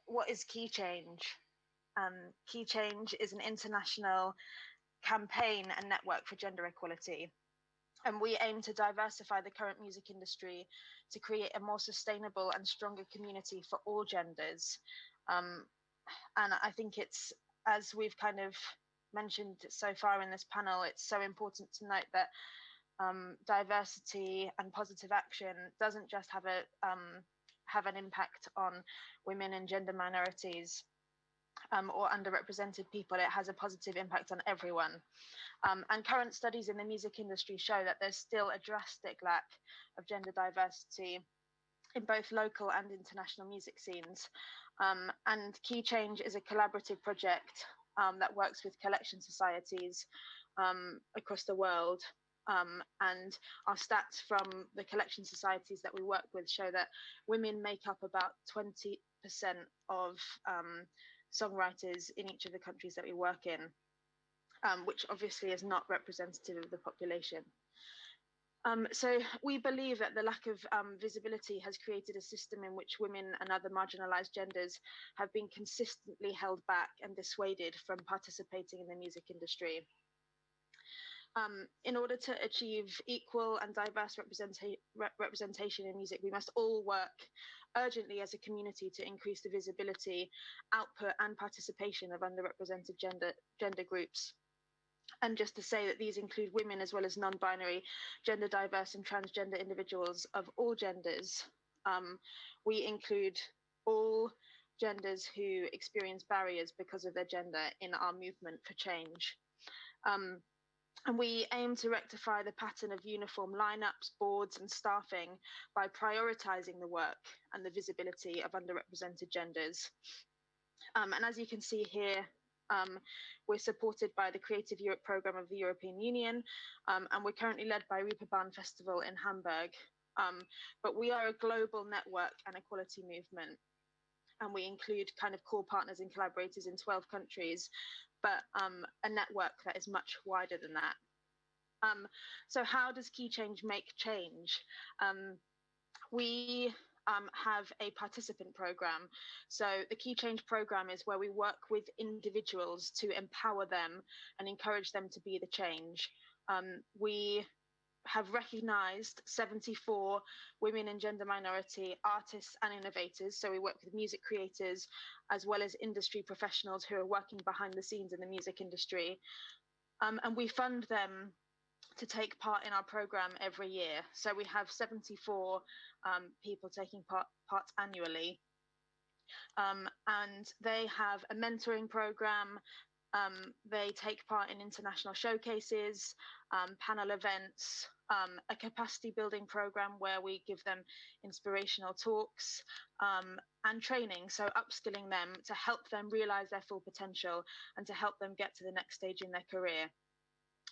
what is Key Change? Key Change is an international campaign and network for gender equality. And we aim to diversify the current music industry to create a more sustainable and stronger community for all genders. And I think it's, as we've kind of mentioned so far in this panel, it's so important to note that diversity and positive action doesn't just have an impact on women and gender minorities or underrepresented people. It has a positive impact on everyone. And current studies in the music industry show that there's still a drastic lack of gender diversity in both local and international music scenes. And Key Change is a collaborative project that works with collection societies across the world. And our stats from the collection societies that we work with show that women make up about 20% of songwriters in each of the countries that we work in, which obviously is not representative of the population. So we believe that the lack of visibility has created a system in which women and other marginalized genders have been consistently held back and dissuaded from participating in the music industry. In order to achieve equal and diverse representation in music, we must all work urgently as a community to increase the visibility, output and participation of underrepresented gender groups. And just to say that these include women as well as non-binary, gender diverse and transgender individuals of all genders. We include all genders who experience barriers because of their gender in our movement for change. And we aim to rectify the pattern of uniform lineups, boards and staffing by prioritising the work and the visibility of underrepresented genders. And as you can see here We're supported by the Creative Europe programme of the European Union, and we're currently led by Reeperbahn Festival in Hamburg. But we are a global network and equality movement, and we include kind of core partners and collaborators in 12 countries, but a network that is much wider than that. So how does Key Change make change? We have a participant program. So the Key Change program is where we work with individuals to empower them and encourage them to be the change. We have recognized 74 women and gender minority artists and innovators. So we work with music creators as well as industry professionals who are working behind the scenes in the music industry. And we fund them to take part in our program every year. So we have 74 people taking part annually. And they have a mentoring program. They take part in international showcases, panel events, a capacity building program where we give them inspirational talks and training. So upskilling them to help them realize their full potential and to help them get to the next stage in their career.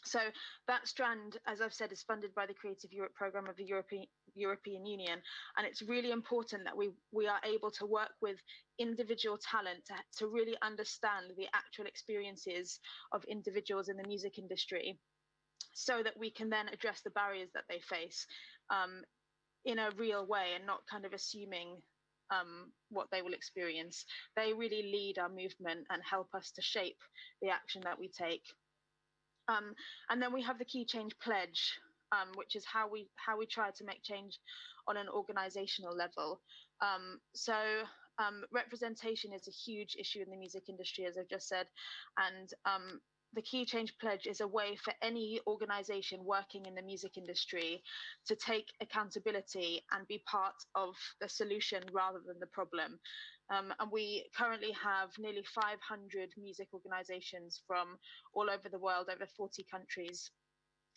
So that strand, as I've said, is funded by the Creative Europe programme of the European Union. And it's really important that we are able to work with individual talent to really understand the actual experiences of individuals in the music industry, so that we can then address the barriers that they face in a real way and not kind of assuming what they will experience. They really lead our movement and help us to shape the action that we take. And then we have the Key Change Pledge, which is how we try to make change on an organizational level. So representation is a huge issue in the music industry, as I've just said, and the Key Change Pledge is a way for any organization working in the music industry to take accountability and be part of the solution rather than the problem. And we currently have nearly 500 music organizations from all over the world, over 40 countries,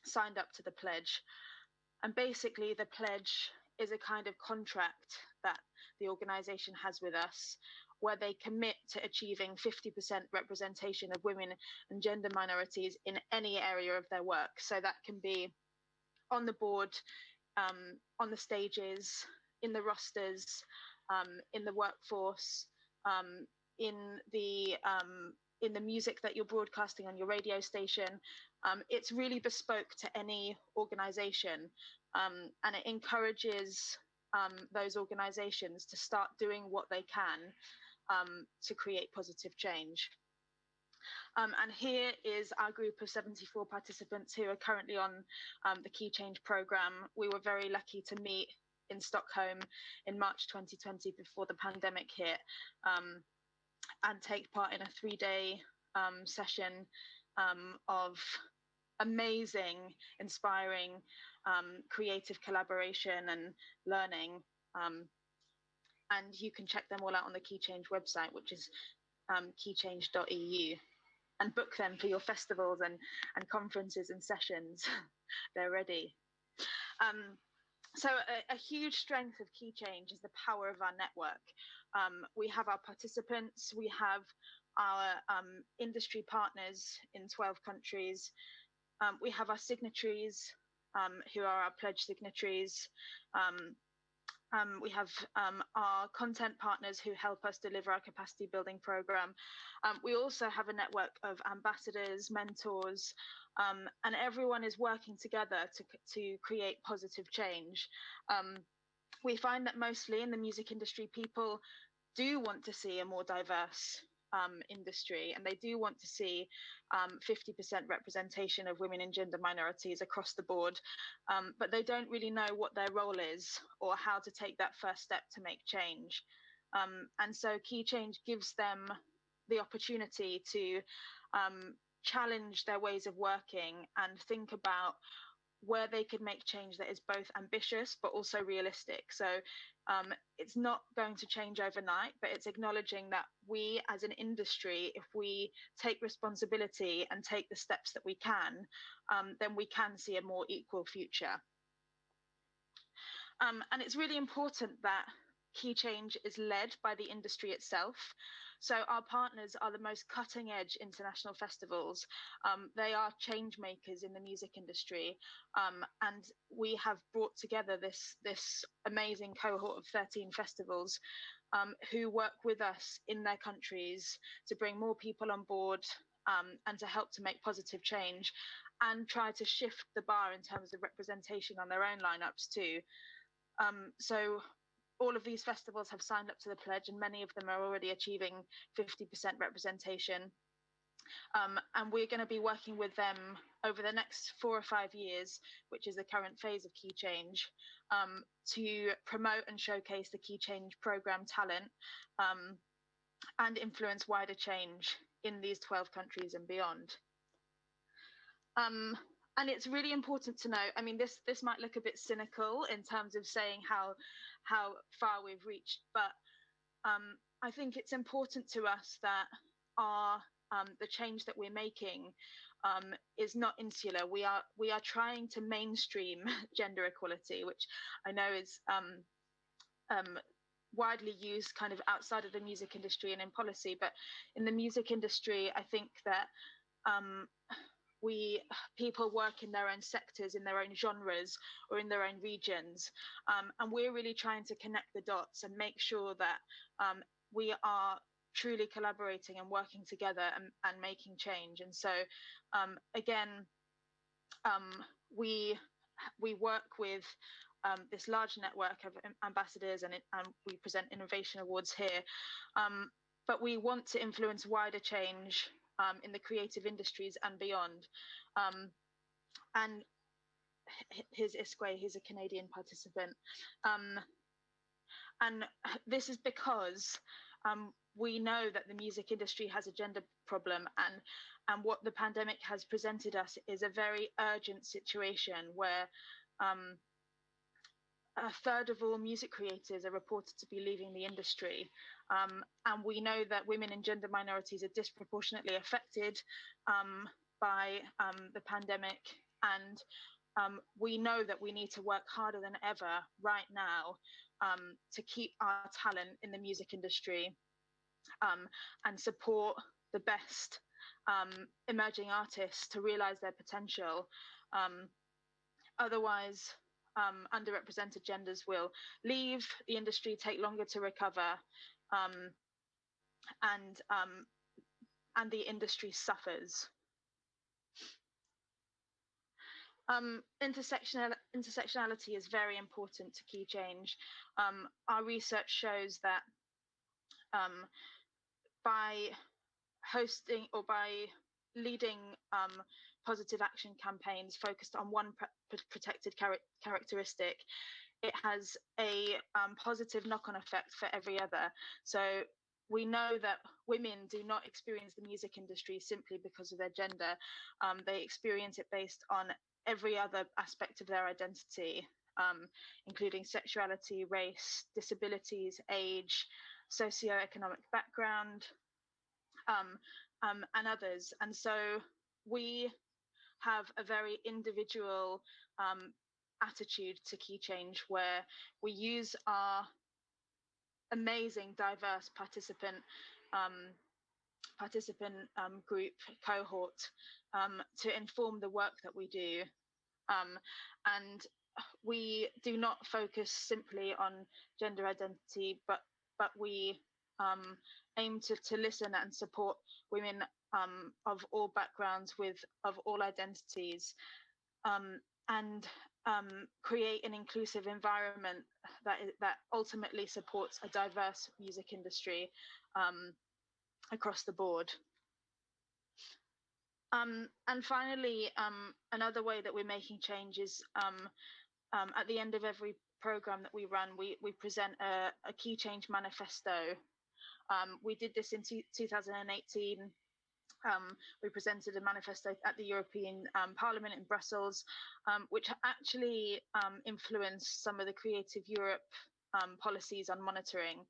signed up to the pledge. And basically the pledge is a kind of contract that the organization has with us, where they commit to achieving 50% representation of women and gender minorities in any area of their work. So that can be on the board, on the stages, in the rosters, in the workforce, in the music that you're broadcasting on your radio station. It's really bespoke to any organization, and it encourages those organizations to start doing what they can to create positive change. And here is our group of 74 participants who are currently on the Key Change programme. We were very lucky to meet in Stockholm in March 2020 before the pandemic hit, and take part in a 3-day session of amazing, inspiring, creative collaboration and learning. And you can check them all out on the Key Change website, which is keychange.eu, and book them for your festivals and conferences and sessions. They're ready. So a huge strength of Key Change is the power of our network. We have our participants, we have our industry partners in 12 countries. We have our signatories, who are our pledge signatories. We have our content partners who help us deliver our capacity building program. We also have a network of ambassadors, mentors, and everyone is working together to create positive change. We find that mostly in the music industry, people do want to see a more diverse industry, and they do want to see 50% representation of women and gender minorities across the board, but they don't really know what their role is or how to take that first step to make change. And so Key Change gives them the opportunity to challenge their ways of working and think about where they could make change that is both ambitious but also realistic. So it's not going to change overnight, but it's acknowledging that we as an industry, if we take responsibility and take the steps that we can, then we can see a more equal future. And it's really important that Key Change is led by the industry itself. So our partners are the most cutting edge international festivals. They are change makers in the music industry. And we have brought together this amazing cohort of 13 festivals who work with us in their countries to bring more people on board and to help to make positive change and try to shift the bar in terms of representation on their own lineups too. So all of these festivals have signed up to the pledge, and many of them are already achieving 50% representation. And we're going to be working with them over the next 4 or 5 years, which is the current phase of Key Change, to promote and showcase the Key Change program talent and influence wider change in these 12 countries and beyond. And it's really important to know, I mean, this might look a bit cynical in terms of saying how far we've reached, but I think it's important to us that the change that we're making is not insular. We are trying to mainstream gender equality, which I know is widely used kind of outside of the music industry and in policy, but in the music industry, I think that people work in their own sectors, in their own genres, or in their own regions, and we're really trying to connect the dots and make sure that we are truly collaborating and working together and making change. And so again, we work with this large network of ambassadors, and we present innovation awards here, but we want to influence wider change in the creative industries and beyond. And here's Isque, he's a Canadian participant. And this is because we know that the music industry has a gender problem, and what the pandemic has presented us is a very urgent situation where a third of all music creators are reported to be leaving the industry. And we know that women and gender minorities are disproportionately affected by the pandemic. And we know that we need to work harder than ever right now to keep our talent in the music industry and support the best emerging artists to realize their potential. Otherwise, underrepresented genders will leave the industry, take longer to recover, and the industry suffers. Intersectionality is very important to Key Change. Our research shows that by hosting or by leading positive action campaigns focused on one protected characteristic, it has a positive knock-on effect for every other. So we know that women do not experience the music industry simply because of their gender. They experience it based on every other aspect of their identity, including sexuality, race, disabilities, age, socioeconomic background, and others. And so we have a very individual attitude to Key Change, where we use our amazing diverse participant group cohort to inform the work that we do, and we do not focus simply on gender identity, but we aim to listen and support women of all backgrounds, of all identities, and create an inclusive environment that ultimately supports a diverse music industry across the board. And finally, another way that we're making change is at the end of every program that we run, we present a Key Change manifesto. We did this in 2018. We presented a manifesto at the European Parliament in Brussels, which actually influenced some of the Creative Europe policies on monitoring.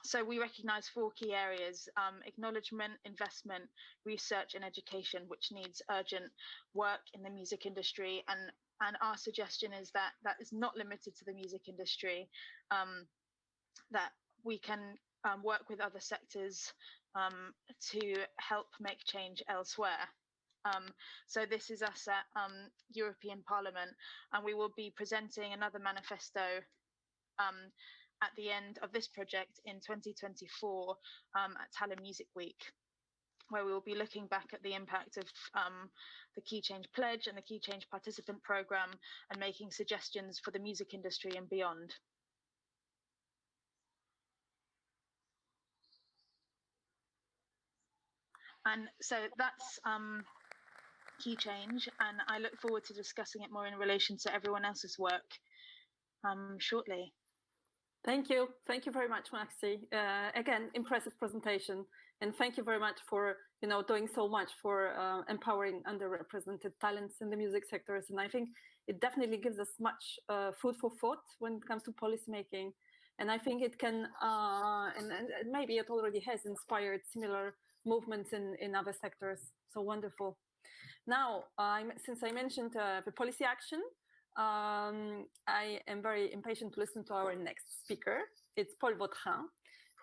So we recognise 4 key areas: acknowledgement, investment, research and education, which needs urgent work in the music industry. And our suggestion is that is not limited to the music industry, that we can work with other sectors to help make change elsewhere. So this is us at European Parliament, and we will be presenting another manifesto at the end of this project in 2024 at Tallinn Music Week, where we will be looking back at the impact of the Key Change Pledge and the Key Change Participant Programme and making suggestions for the music industry and beyond. And so that's Key Change, and I look forward to discussing it more in relation to everyone else's work shortly. Thank you very much, Maxi. Again, impressive presentation, and thank you very much for doing so much for empowering underrepresented talents in the music sectors. And I think it definitely gives us much food for thought when it comes to policymaking. And I think it can, and maybe it already has inspired similar movements in other sectors. So wonderful. Now, since I mentioned the policy action, I am very impatient to listen to our next speaker. It's Paul Vautrin,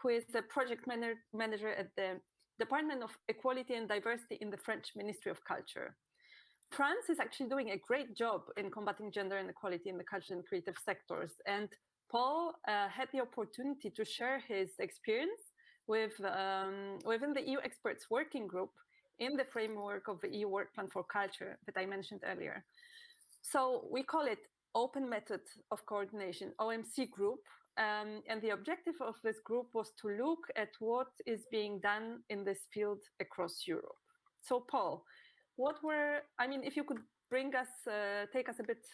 who is the project manager at the Department of Equality and Diversity in the French Ministry of Culture. France is actually doing a great job in combating gender inequality in the culture and creative sectors. And Paul had the opportunity to share his experience within the EU Experts Working Group in the framework of the EU Work Plan for Culture that I mentioned earlier. So we call it Open Method of Coordination, OMC Group. And the objective of this group was to look at what is being done in this field across Europe. So Paul, if you could take us a bit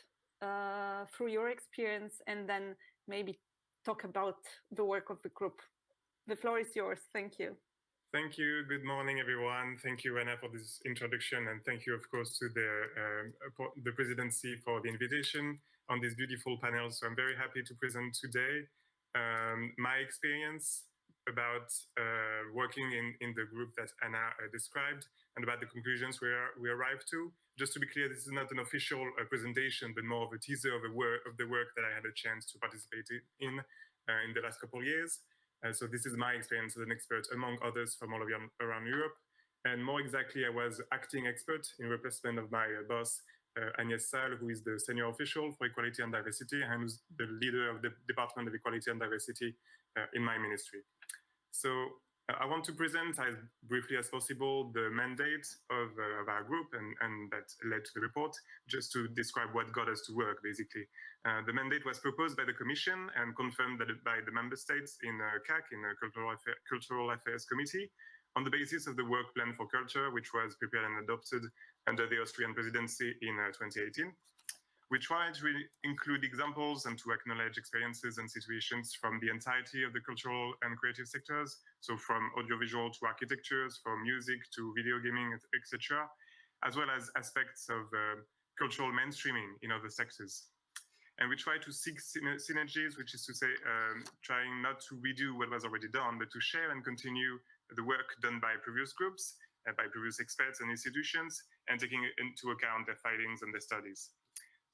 through your experience and then maybe talk about the work of the group. The floor is yours. Thank you. Thank you. Good morning, everyone. Thank you, Anna, for this introduction. And thank you, of course, to the presidency for the invitation on this beautiful panel. So I'm very happy to present today my experience about working in the group that Anna described and about the conclusions we arrived to. Just to be clear, this is not an official presentation, but more of a teaser of the work that I had a chance to participate in the last couple of years. So this is my experience as an expert, among others from all around Europe. And more exactly, I was acting expert in replacement of my boss, Agnès Salle, who is the senior official for equality and diversity, and who's the leader of the Department of Equality and Diversity in my ministry. So I want to present as briefly as possible the mandate of our group and that led to the report, just to describe what got us to work, basically. The mandate was proposed by the Commission and confirmed by the Member States in CAC, in the Cultural Affairs Committee, on the basis of the Work Plan for Culture, which was prepared and adopted under the Austrian presidency in 2018. We tried to include examples and to acknowledge experiences and situations from the entirety of the cultural and creative sectors, so from audiovisual to architectures, from music to video gaming, etc., as well as aspects of cultural mainstreaming in other sectors. And we try to seek synergies, which is to say, trying not to redo what was already done, but to share and continue the work done by previous groups, by previous experts and institutions, and taking into account their findings and their studies.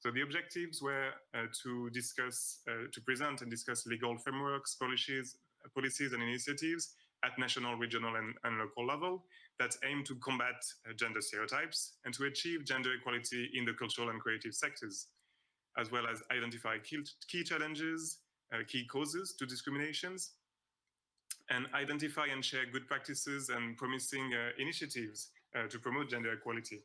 So the objectives were to present and discuss legal frameworks, policies and initiatives at national, regional, and local level that aim to combat gender stereotypes and to achieve gender equality in the cultural and creative sectors, as well as identify key challenges, key causes to discriminations, and identify and share good practices and promising initiatives to promote gender equality.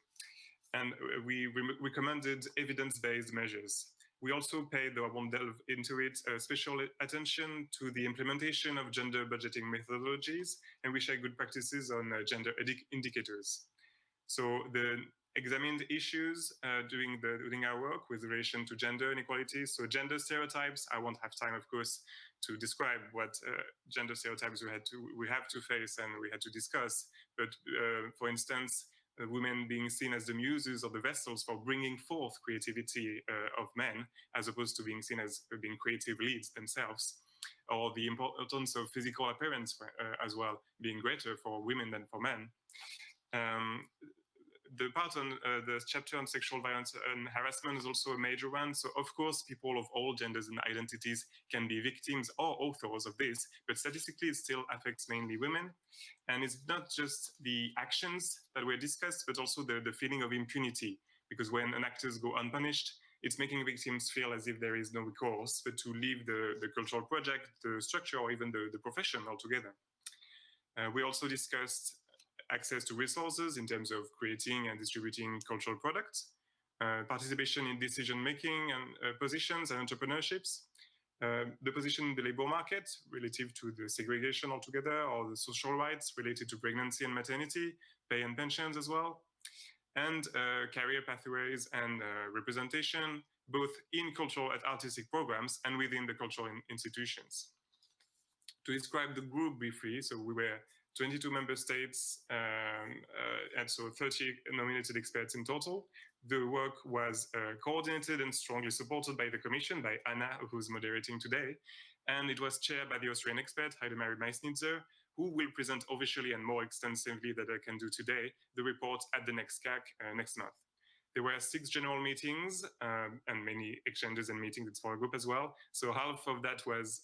And we recommended evidence-based measures. We also paid, though I won't delve into it, special attention to the implementation of gender budgeting methodologies, and we share good practices on gender indicators. So the examined issues during our work with relation to gender inequality. So gender stereotypes, I won't have time, of course, to describe what gender stereotypes we have to face and we had to discuss. But for instance, women being seen as the muses or the vessels for bringing forth creativity of men, as opposed to being seen as being creative leads themselves, or the importance of physical appearance as well, being greater for women than for men. the part on the chapter on sexual violence and harassment is also a major one. So of course, people of all genders and identities can be victims or authors of this, but statistically it still affects mainly women. And it's not just the actions that were discussed, but also the feeling of impunity, because when actors go unpunished, it's making victims feel as if there is no recourse, but to leave the cultural project, the structure, or even the profession altogether. We also discussed access to resources in terms of creating and distributing cultural products, participation in decision-making and positions and entrepreneurships, the position in the labor market relative to the segregation altogether, or the social rights related to pregnancy and maternity, pay and pensions as well, and career pathways and representation, both in cultural and artistic programs and within the cultural institutions. To describe the group briefly, so we were 22 member states, and so 30 nominated experts in total. The work was coordinated and strongly supported by the Commission, by Anna, who's moderating today, and it was chaired by the Austrian expert, Heidemarie Meissnitzer, who will present officially and more extensively than I can do today, the report at the next CAC next month. There were 6 general meetings and many exchanges and meetings in small group as well. So half of that was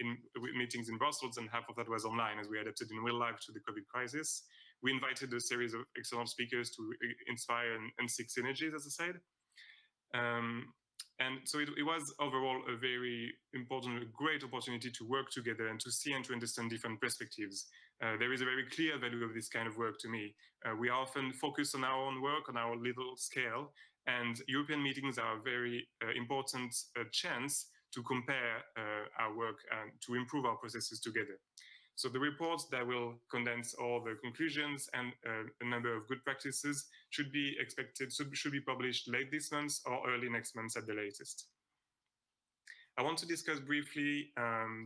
in meetings in Brussels and half of that was online as we adapted in real life to the COVID crisis. We invited a series of external speakers to inspire and seek synergies, as I said. And so it was overall a very important, a great opportunity to work together and to see and to understand different perspectives. There is a very clear value of this kind of work to me. We are often focused on our own work, on our little scale, and European meetings are a very important chance to compare our work and to improve our processes together. So the report that will condense all the conclusions and a number of good practices should be published late this month or early next month at the latest. I want to discuss briefly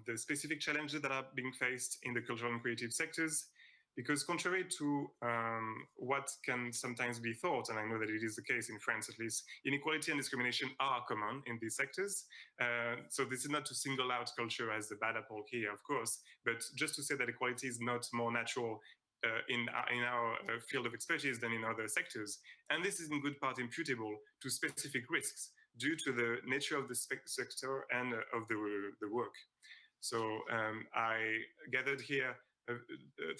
the specific challenges that are being faced in the cultural and creative sectors, because contrary to what can sometimes be thought, and I know that it is the case in France at least, inequality and discrimination are common in these sectors. So this is not to single out culture as the bad apple here, of course, but just to say that equality is not more natural in our field of expertise than in other sectors. And this is in good part imputable to specific risks due to the nature of the sector and of the work. So I gathered here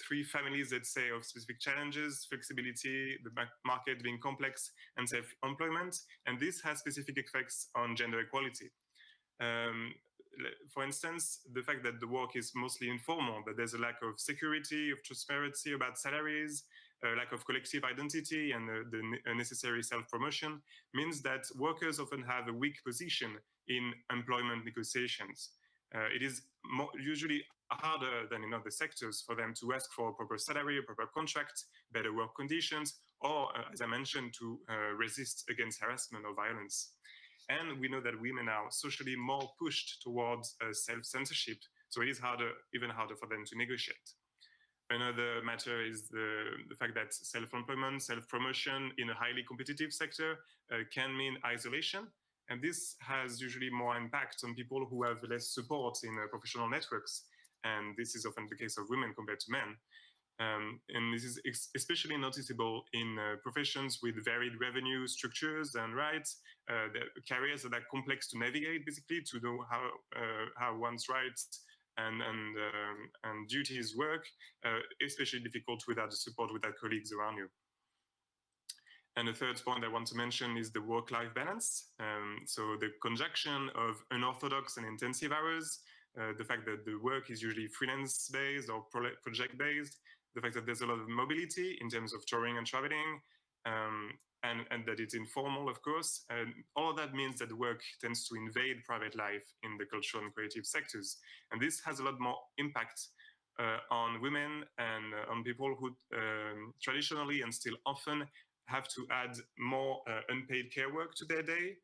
3 families, let's say, of specific challenges: flexibility, the market being complex, and self-employment. And this has specific effects on gender equality. For instance, the fact that the work is mostly informal, that there's a lack of security, of transparency about salaries, a lack of collective identity, and the necessary self-promotion means that workers often have a weak position in employment negotiations. It is usually harder than in other sectors for them to ask for a proper salary, a proper contract, better work conditions, or, as I mentioned, to resist against harassment or violence. And we know that women are socially more pushed towards self-censorship, so it is even harder for them to negotiate. Another matter is the fact that self-employment, self-promotion in a highly competitive sector can mean isolation. And this has usually more impact on people who have less support in professional networks. And this is often the case of women compared to men. And this is especially noticeable in professions with varied revenue structures and rights, the careers that are complex to navigate, basically, to know how one's rights and duties work, especially difficult without the support, without colleagues around you. And the third point I want to mention is the work-life balance. So the conjunction of unorthodox and intensive hours, the fact that the work is usually freelance-based or project-based, the fact that there's a lot of mobility in terms of touring and traveling, and that it's informal, of course. And all of that means that the work tends to invade private life in the cultural and creative sectors. And this has a lot more impact on women and on people who traditionally and still often have to add more unpaid care work to their day.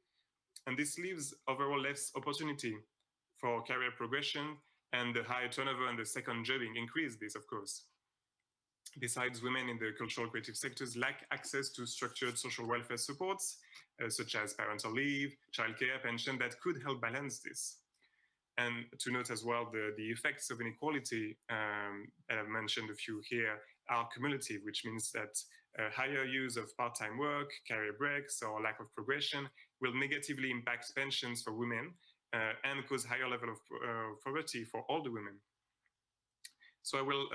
And this leaves overall less opportunity for career progression, and the high turnover and the second jobbing increase this, of course. Besides, women in the cultural creative sectors lack access to structured social welfare supports, such as parental leave, childcare, pension, that could help balance this. And to note as well the effects of inequality, and I've mentioned a few here, are cumulative, which means that higher use of part-time work, career breaks, or lack of progression will negatively impact pensions for women and cause higher level of poverty for older women. So I will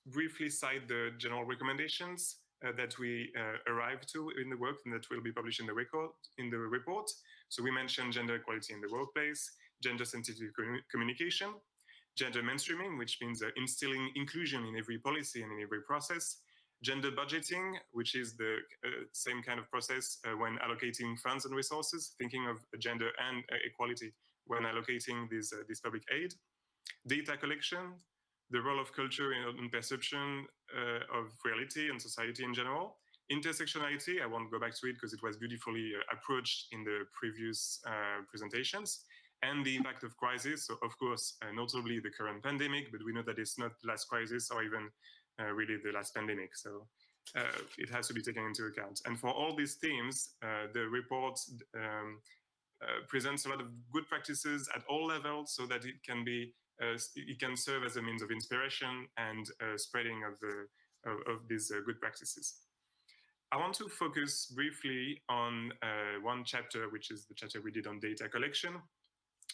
briefly cite the general recommendations that we arrived to in the work and that will be published in the report. So we mentioned gender equality in the workplace, gender-sensitive communication, gender mainstreaming, which means instilling inclusion in every policy and in every process, gender budgeting, which is the same kind of process when allocating funds and resources, thinking of gender and equality when allocating this public aid, data collection, the role of culture in perception of reality and society in general, intersectionality, I won't go back to it because it was beautifully approached in the previous presentations, and the impact of crisis. So of course, notably the current pandemic, but we know that it's not the last crisis or even really the last pandemic. So it has to be taken into account. And for all these themes, the report presents a lot of good practices at all levels so that it can be it can serve as a means of inspiration and spreading of these good practices. I want to focus briefly on one chapter, which is the chapter we did on data collection,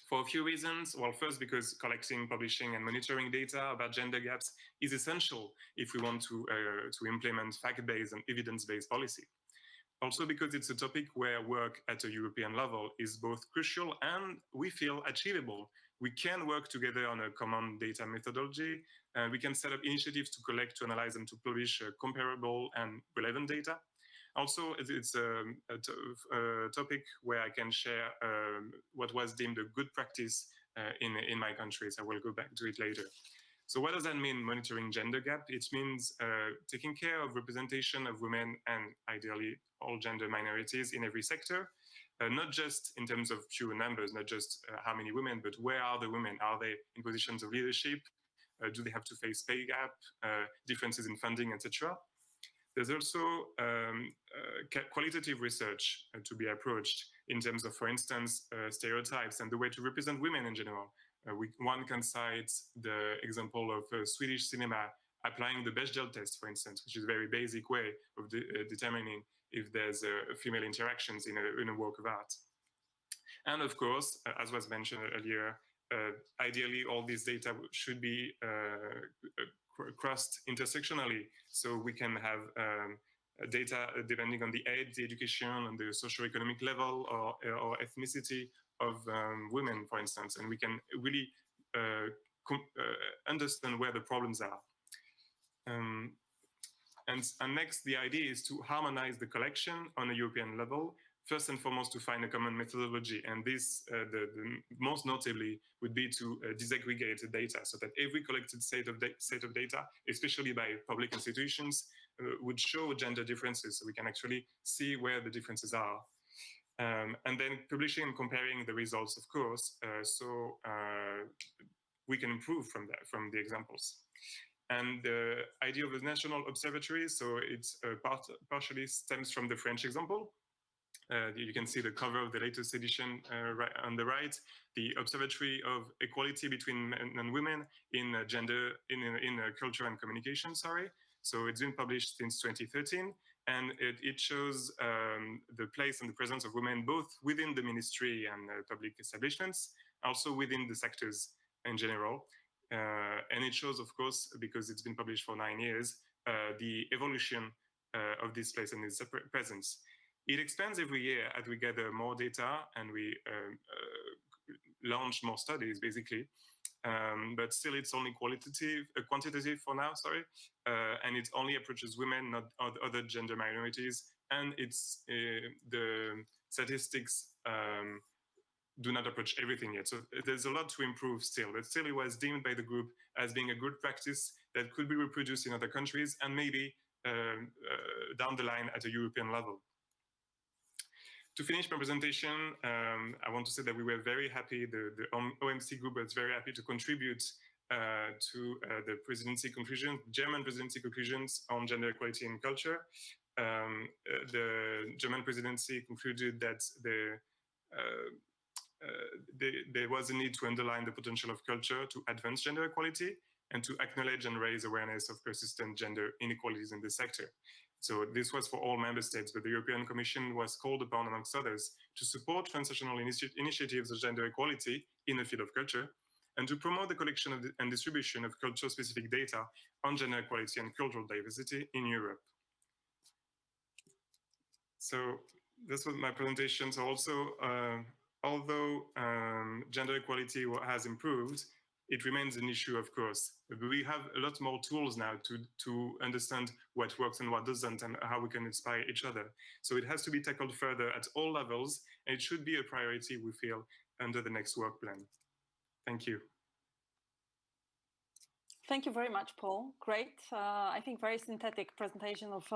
for a few reasons. Well, first, because collecting, publishing, and monitoring data about gender gaps is essential if we want to implement fact-based and evidence-based policy. Also because it's a topic where work at a European level is both crucial and we feel achievable. We can work together on a common data methodology, and we can set up initiatives to collect, to analyze, and to publish comparable and relevant data. Also, it's a topic where I can share what was deemed a good practice in my country. So I will go back to it later. So what does that mean, monitoring gender gap? It means taking care of representation of women and ideally all gender minorities in every sector, not just in terms of pure numbers, not just how many women, but where are the women? Are they in positions of leadership? Do they have to face pay gap, differences in funding, etc.? There's also qualitative research to be approached in terms of, for instance, stereotypes and the way to represent women in general. One can cite the example of Swedish cinema applying the Bechdel test, for instance, which is a very basic way of determining if there's female interactions in a work of art. And of course, as was mentioned earlier, ideally all this data should be crossed intersectionally, so we can have data depending on the age, the education, and the socioeconomic level or ethnicity of women, for instance, and we can really understand where the problems are. And next, the idea is to harmonize the collection on a European level, first and foremost to find a common methodology. And this, the most notably, would be to disaggregate the data so that every collected set of data, especially by public institutions, would show gender differences so we can actually see where the differences are. And then publishing and comparing the results, of course, so we can improve from the examples. And the idea of a national observatory, so it's partially stems from the French example. You can see the cover of the latest edition right on the right, the Observatory of Equality between Men and Women in gender, in culture and communication, sorry. So it's been published since 2013, and it shows the place and the presence of women both within the ministry and public establishments, also within the sectors in general. And it shows, of course, because it's been published for 9 years, the evolution of this place and its presence. It expands every year as we gather more data and we launch more studies, basically. But still, it's only quantitative for now, sorry. And it only approaches women, not other gender minorities. And it's the statistics do not approach everything yet. So there's a lot to improve still, but still it was deemed by the group as being a good practice that could be reproduced in other countries and maybe down the line at a European level. To finish my presentation, I want to say that we were very happy, the OMC group was very happy to contribute to the presidency conclusion, German presidency conclusions on gender equality in culture. The German presidency concluded that there was a need to underline the potential of culture to advance gender equality, and to acknowledge and raise awareness of persistent gender inequalities in the sector. So this was for all member states, but the European Commission was called upon, amongst others, to support transnational initiatives of gender equality in the field of culture, and to promote the collection and distribution of culture-specific data on gender equality and cultural diversity in Europe. So this was my presentation. So also, although gender equality has improved, it remains an issue, of course. But we have a lot more tools now to understand what works and what doesn't, and how we can inspire each other. So it has to be tackled further at all levels, and it should be a priority, we feel, under the next work plan. Thank you. Thank you very much, Paul. Great. I think very synthetic presentation of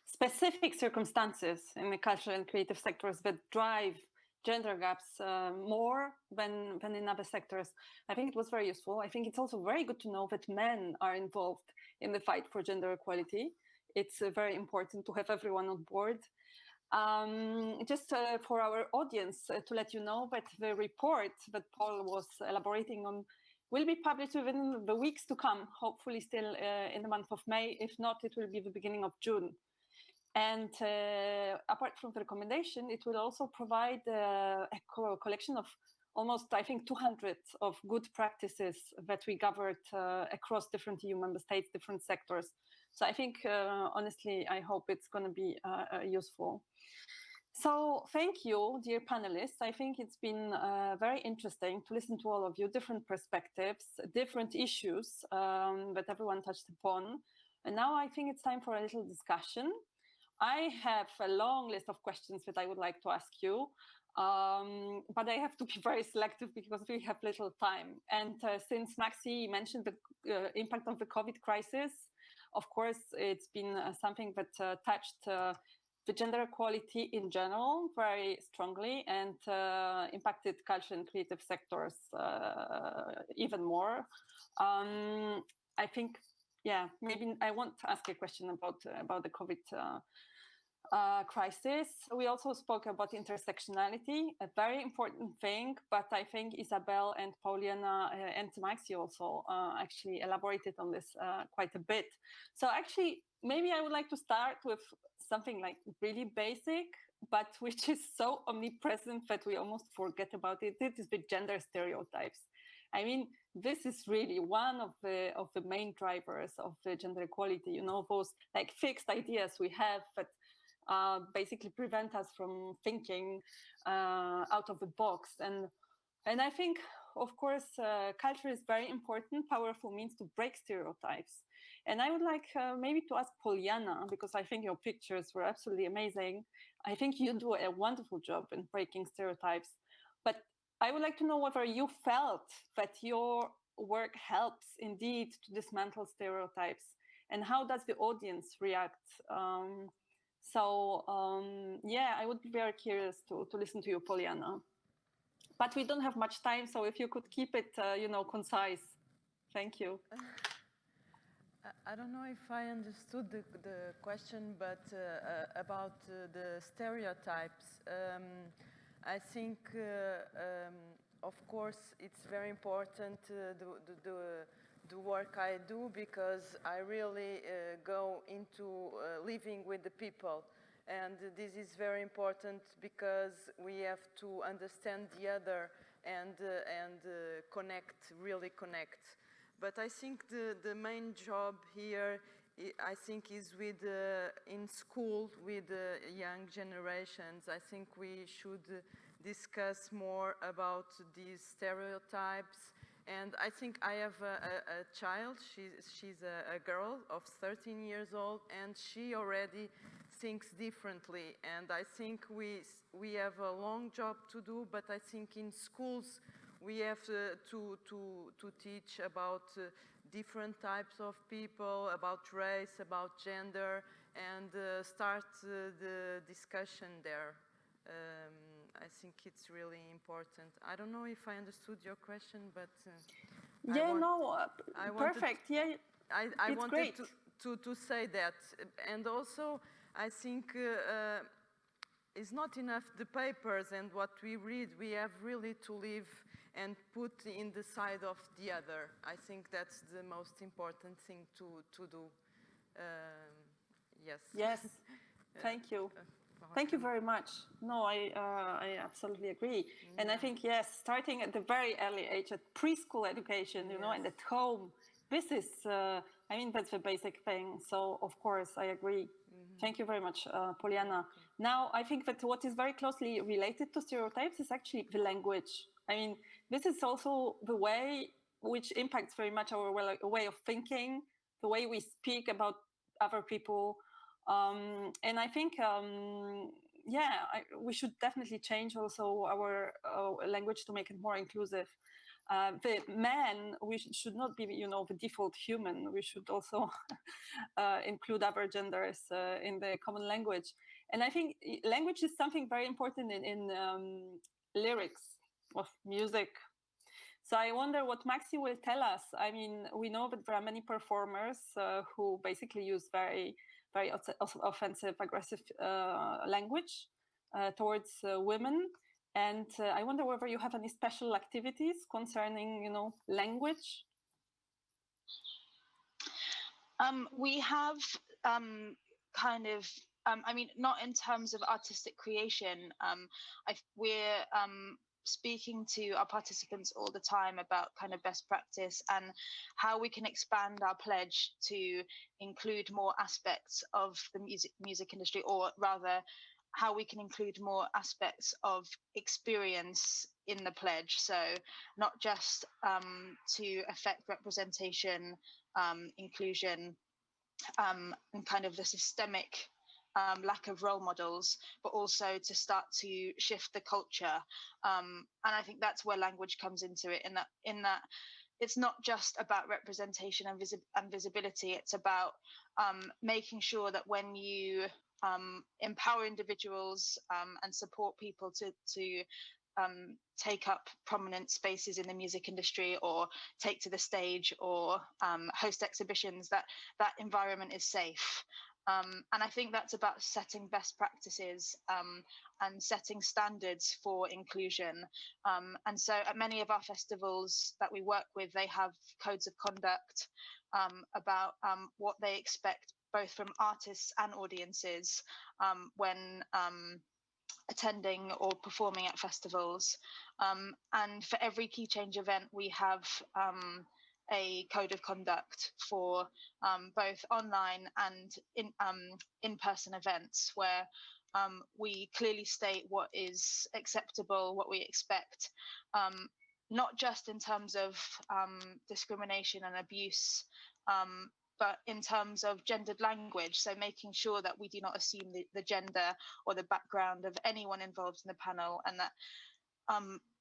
specific circumstances in the cultural and creative sectors that drive gender gaps more than in other sectors. I think it was very useful. I think it's also very good to know that men are involved in the fight for gender equality. It's very important to have everyone on board. Just for our audience, to let you know that the report that Paul was elaborating on will be published within the weeks to come, hopefully still in the month of May. If not, it will be the beginning of June. And apart from the recommendation, it will also provide a collection of almost, I think, 200 of good practices that we gathered across different EU member states, different sectors. So I think, honestly, I hope it's going to be useful. So thank you, dear panelists. I think it's been very interesting to listen to all of you, different perspectives, different issues that everyone touched upon. And now I think it's time for a little discussion. I have a long list of questions that I would like to ask you, but I have to be very selective because we have little time. And since Maxi mentioned the impact of the COVID crisis, of course, it's been something that touched the gender equality in general very strongly and impacted culture and creative sectors even more. I think, yeah, maybe I want to ask a question about the COVID crisis. We also spoke about intersectionality, a very important thing, but I think Isabel and Pauliana and Maxi also actually elaborated on this quite a bit. So actually, maybe I would like to start with something like really basic, but which is so omnipresent that we almost forget about it. It is the gender stereotypes. I mean, this is really one of the main drivers of the gender equality. You know, those like fixed ideas we have that basically prevent us from thinking out of the box. And I think, of course, culture is very important, powerful means to break stereotypes. And I would like maybe to ask Poliana, because I think your pictures were absolutely amazing. I think you do a wonderful job in breaking stereotypes. But I would like to know whether you felt that your work helps indeed to dismantle stereotypes, and how does the audience react? Yeah, I would be very curious to listen to you, Poliana. But we don't have much time, so if you could keep it, concise. Thank you. I don't know if I understood the question, but about the stereotypes. I think, of course, it's very important the work I do, because I really go into living with the people. And this is very important because we have to understand the other and really connect. But I think the main job here, I think, is with in school with young generations. I think we should discuss more about these stereotypes. And I think I have a child. She's a girl of 13 years old, and she already thinks differently. And I think we have a long job to do, but I think in schools we have to teach about different types of people, about race, about gender, and start the discussion there. I think it's really important. I don't know if I understood your question, but perfect. I wanted to say that. And also, I think it's not enough the papers and what we read. We have really to live and put in the side of the other. I think that's the most important thing to do. Yes. Yes. Thank you. Thank you very much. No, I absolutely agree. And I think, yes, starting at the very early age, at preschool education, you know, and at home, this is, I mean, that's the basic thing. So, of course, I agree. Thank you very much, Poliana. Now, I think that what is very closely related to stereotypes is actually the language. I mean, this is also the way which impacts very much our way of thinking, the way we speak about other people. And I think, we should definitely change also our language to make it more inclusive. The man, we should not be, you know, the default human. We should also include other genders in the common language. And I think language is something very important in lyrics of music. So I wonder what Maxi will tell us. I mean, we know that there are many performers who basically use very offensive, aggressive language towards women. And I wonder whether you have any special activities concerning, you know, language. We have kind of, I mean, not in terms of artistic creation. We're speaking to our participants all the time about kind of best practice and how we can expand our pledge to include more aspects of the music industry, or rather how we can include more aspects of experience in the pledge. So not just to affect representation, inclusion, and kind of the systemic lack of role models, but also to start to shift the culture. And I think that's where language comes into it, in that it's not just about representation and visibility. It's about making sure that when you empower individuals and support people to take up prominent spaces in the music industry, or take to the stage, or host exhibitions, that environment is safe. And I think that's about setting best practices and setting standards for inclusion. And so at many of our festivals that we work with, they have codes of conduct about what they expect both from artists and audiences when attending or performing at festivals. And for every Key Change event, we have a code of conduct for both online and in-person events, where we clearly state what is acceptable, what we expect, not just in terms of discrimination and abuse, but in terms of gendered language. So making sure that we do not assume the gender or the background of anyone involved in the panel, and that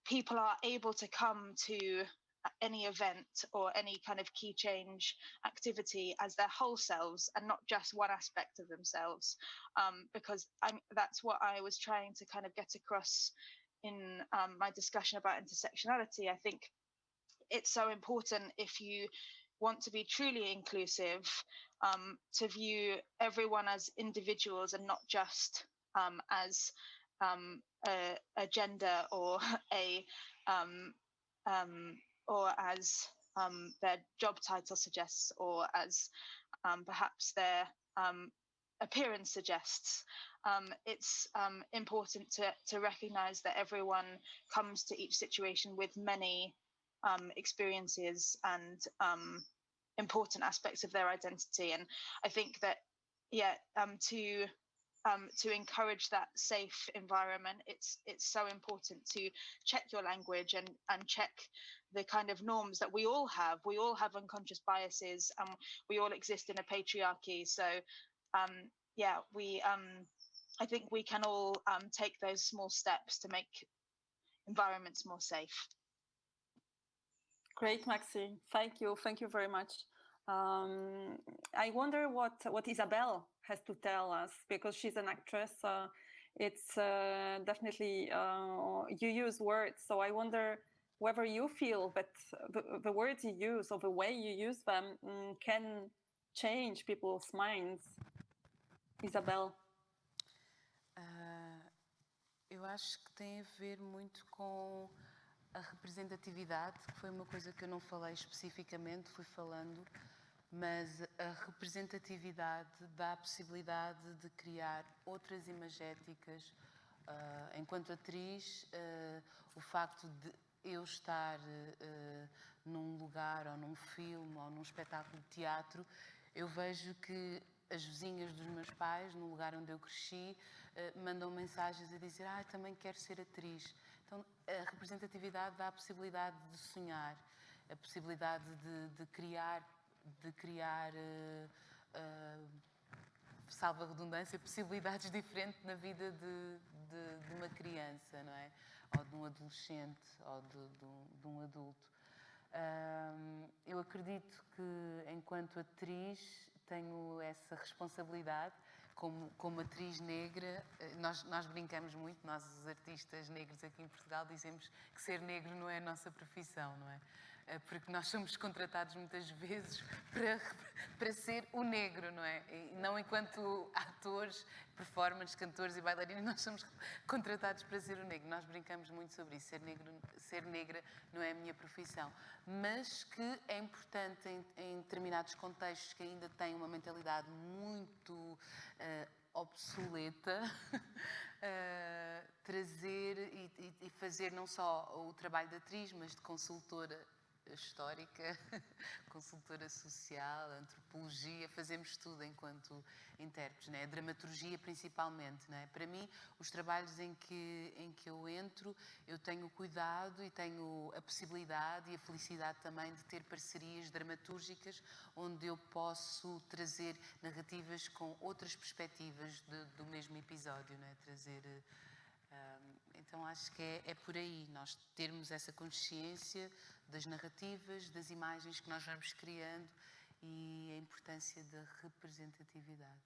people are able to come to any event or any kind of Key Change activity as their whole selves, and not just one aspect of themselves, because that's what I was trying to kind of get across in my discussion about intersectionality. I think it's so important, if you want to be truly inclusive, to view everyone as individuals and not just as a gender or or as their job title suggests, or as perhaps their appearance suggests. It's important to recognize that everyone comes to each situation with many experiences and important aspects of their identity. And I think that, to encourage that safe environment, it's so important to check your language and check the kind of norms that we all have. We all have unconscious biases, and we all exist in a patriarchy. So I think we can all take those small steps to make environments more safe. Great, Maxi. Thank you very much. I wonder what Isabel has to tell us, because she's an actress. It's definitely, you use words, so I wonder whether you feel that the words you use, or the way you use them, can change people's minds. Isabel. acho que tem a ver muito com a representatividade, que foi uma coisa que eu não falei especificamente, fui falando, mas a representatividade dá a possibilidade de criar outras imagéticas. Enquanto atriz, o facto de eu estar num lugar, ou num filme, ou num espetáculo de teatro, eu vejo que as vizinhas dos meus pais, no lugar onde eu cresci, mandam mensagens a dizer: também quero ser atriz. Então, a representatividade dá a possibilidade de sonhar, a possibilidade de criar, salva a redundância, possibilidades diferentes na vida de uma criança, não é? Ou de um adolescente, ou de um adulto. Eu acredito que, enquanto atriz, tenho essa responsabilidade. Como atriz negra, nós brincamos muito, nós os artistas negros aqui em Portugal dizemos que ser negro não é a nossa profissão, não é? Porque nós somos contratados muitas vezes para ser o negro, não é? E não enquanto atores, performers, cantores e bailarinos, nós somos contratados para ser o negro. Nós brincamos muito sobre isso. Ser negra não é a minha profissão. Mas que é importante em determinados contextos que ainda têm uma mentalidade muito obsoleta, trazer e fazer não só o trabalho de atriz, mas de consultora histórica, consultora social, antropologia, fazemos tudo enquanto intérpretes, né? A dramaturgia principalmente, né? Para mim, os trabalhos em que eu entro, eu tenho o cuidado e tenho a possibilidade e a felicidade também de ter parcerias dramatúrgicas onde eu posso trazer narrativas com outras perspectivas do mesmo episódio, né? Então acho que é por aí, nós termos essa consciência das narrativas, das imagens que nós vamos criando e a importância da representatividade.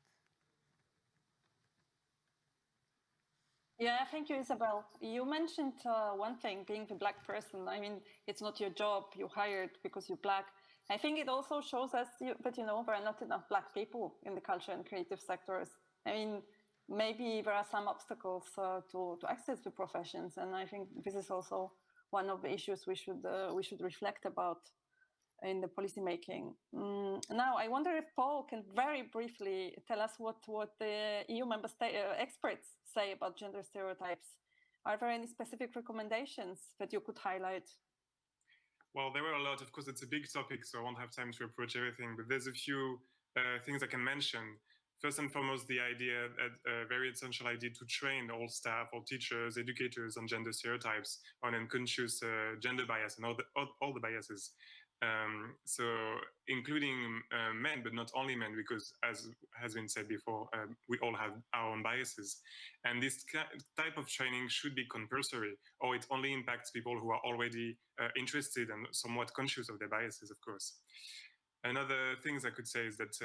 Yeah, thank you, Isabel. You mentioned one thing, being the Black person. I mean, it's not your job, you're hired because you're Black. I think it also shows us that, there are not enough Black people in the culture and creative sectors. I mean, maybe there are some obstacles to access the professions, and I think this is also one of the issues we should reflect about in the policymaking. Now, I wonder if Paul can very briefly tell us what the EU member state experts say about gender stereotypes. Are there any specific recommendations that you could highlight? Well, there were a lot. Of course, it's a big topic, so I won't have time to approach everything, but there's a few things I can mention. First and foremost, the idea, a very essential idea, to train all staff, all teachers, educators on gender stereotypes, on unconscious gender bias and all the biases. So including men, but not only men, because as has been said before, we all have our own biases. And this type of training should be compulsory, or it only impacts people who are already interested and somewhat conscious of their biases, of course. Another things I could say is that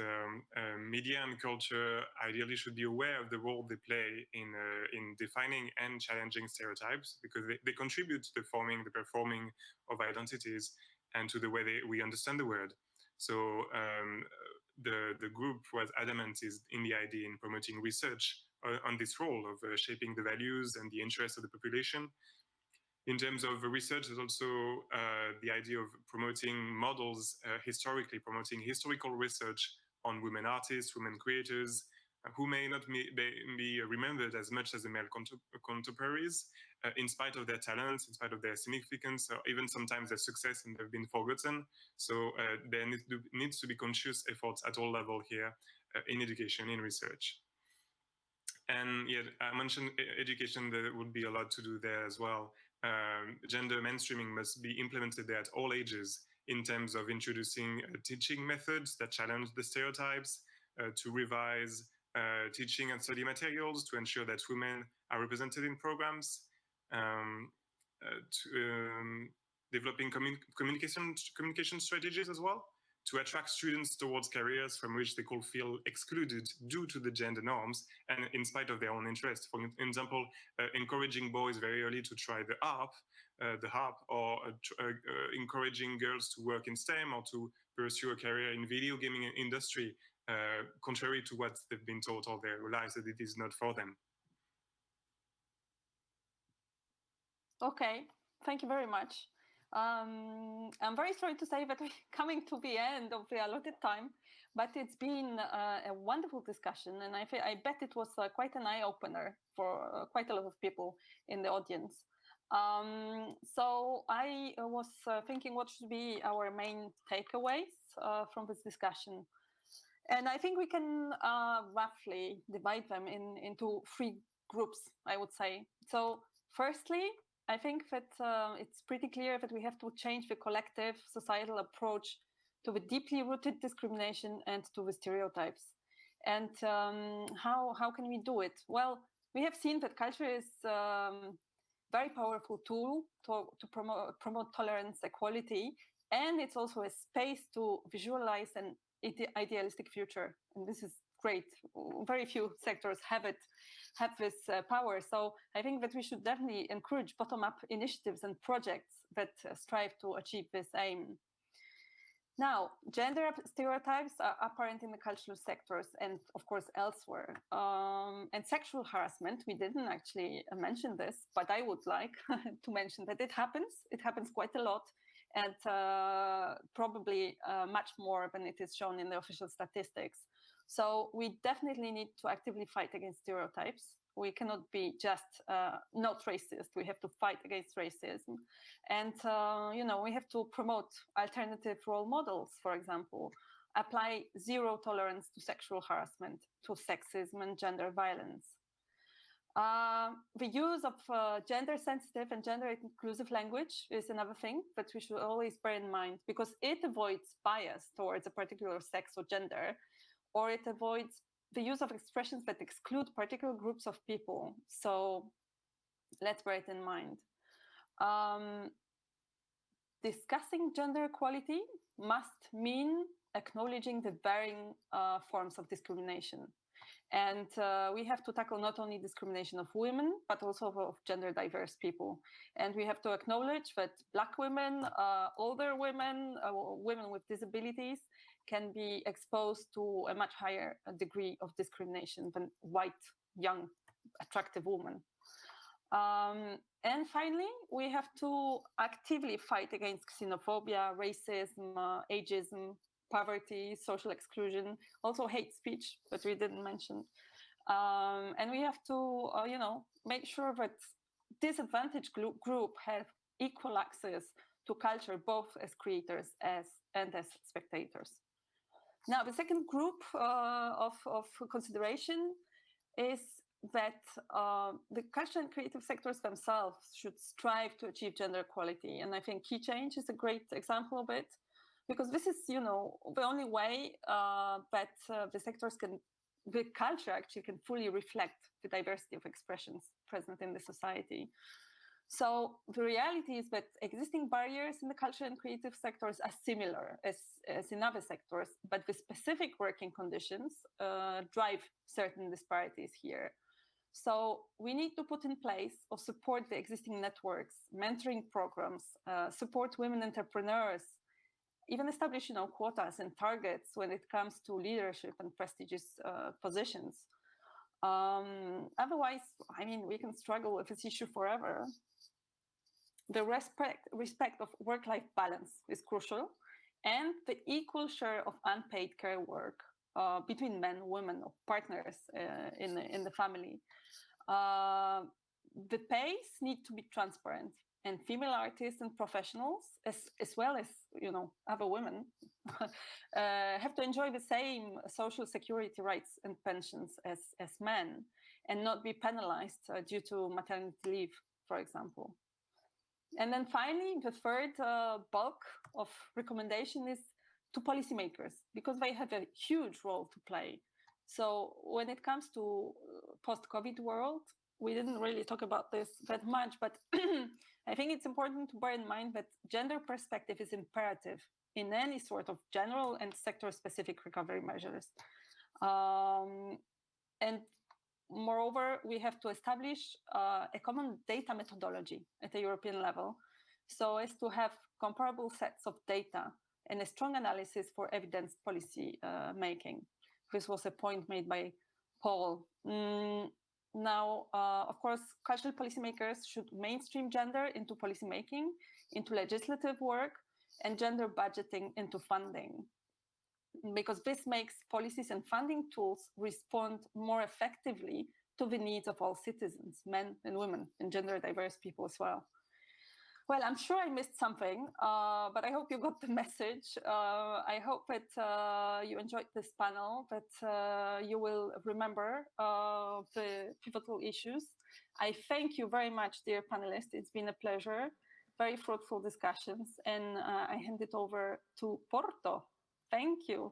media and culture ideally should be aware of the role they play in defining and challenging stereotypes, because they contribute to the forming, the performing of identities and to the way we understand the world. So the group was adamant in the idea in promoting research on this role of shaping the values and the interests of the population. In terms of research, there's also the idea of promoting models, historically promoting historical research on women artists, women creators, who may not be remembered as much as the male contemporaries, in spite of their talents, in spite of their significance, or even sometimes their success, and they've been forgotten. So there needs to be conscious efforts at all levels here in education, in research. And yeah, I mentioned education, there would be a lot to do there as well. Gender mainstreaming must be implemented there at all ages in terms of introducing teaching methods that challenge the stereotypes, to revise teaching and study materials to ensure that women are represented in programs, developing communication strategies as well, to attract students towards careers from which they could feel excluded due to the gender norms and in spite of their own interests. For example, encouraging boys very early to try the harp, or encouraging girls to work in STEM or to pursue a career in video gaming industry, contrary to what they've been taught all their lives that it is not for them. Okay, thank you very much. I'm very sorry to say that we're coming to the end of the allotted time, but it's been a wonderful discussion, and I bet it was quite an eye-opener for quite a lot of people in the audience. So I was thinking what should be our main takeaways from this discussion. And I think we can roughly divide them into three groups, I would say. So firstly, I think that it's pretty clear that we have to change the collective societal approach to the deeply rooted discrimination and to the stereotypes. And how can we do it? Well, we have seen that culture is very powerful tool to promote tolerance, equality, and it's also a space to visualize an idealistic future. And this is great. Very few sectors have this power. So I think that we should definitely encourage bottom-up initiatives and projects that strive to achieve this aim. Now, gender stereotypes are apparent in the cultural sectors and, of course, elsewhere. And sexual harassment, we didn't actually mention this, but I would like to mention that it happens. It happens quite a lot, and probably much more than it is shown in the official statistics. So we definitely need to actively fight against stereotypes. We cannot be just not racist. We have to fight against racism. And, we have to promote alternative role models, for example, apply zero tolerance to sexual harassment, to sexism and gender violence. The use of gender-sensitive and gender-inclusive language is another thing that we should always bear in mind, because it avoids bias towards a particular sex or gender, or it avoids the use of expressions that exclude particular groups of people. So let's bear it in mind. Discussing gender equality must mean acknowledging the varying forms of discrimination. And we have to tackle not only discrimination of women, but also of gender diverse people. And we have to acknowledge that Black women, older women, women with disabilities can be exposed to a much higher degree of discrimination than white, young, attractive women. And finally, we have to actively fight against xenophobia, racism, ageism, poverty, social exclusion, also hate speech that we didn't mention. And we have to, make sure that disadvantaged group have equal access to culture, both as creators and as spectators. Now, the second group of consideration is that the culture and creative sectors themselves should strive to achieve gender equality. And I think Key Change is a great example of it, because this is, the only way that the culture actually can fully reflect the diversity of expressions present in the society. So the reality is that existing barriers in the culture and creative sectors are similar as in other sectors, but the specific working conditions drive certain disparities here. So we need to put in place or support the existing networks, mentoring programs, support women entrepreneurs, even establish, quotas and targets when it comes to leadership and prestigious positions. Otherwise, we can struggle with this issue forever. The respect of work-life balance is crucial, and the equal share of unpaid care work between men, women, or partners in the family. The pays need to be transparent, and female artists and professionals, as well as other women, have to enjoy the same social security rights and pensions as men, and not be penalized due to maternity leave, for example. And then finally, the third bulk of recommendation is to policymakers, because they have a huge role to play. So when it comes to post-COVID world, we didn't really talk about this that much, but I think it's important to bear in mind that gender perspective is imperative in any sort of general and sector-specific recovery measures. And moreover, we have to establish a common data methodology at the European level, so as to have comparable sets of data and a strong analysis for evidence policy making. This was a point made by Paul. Now, of course, cultural policymakers should mainstream gender into policymaking, into legislative work, and gender budgeting into funding, because this makes policies and funding tools respond more effectively to the needs of all citizens, men and women, and gender diverse people as well. Well, I'm sure I missed something, but I hope you got the message. I hope that you enjoyed this panel, that you will remember the pivotal issues. I thank you very much, dear panelists. It's been a pleasure, very fruitful discussions, and I hand it over to Porto. Thank you.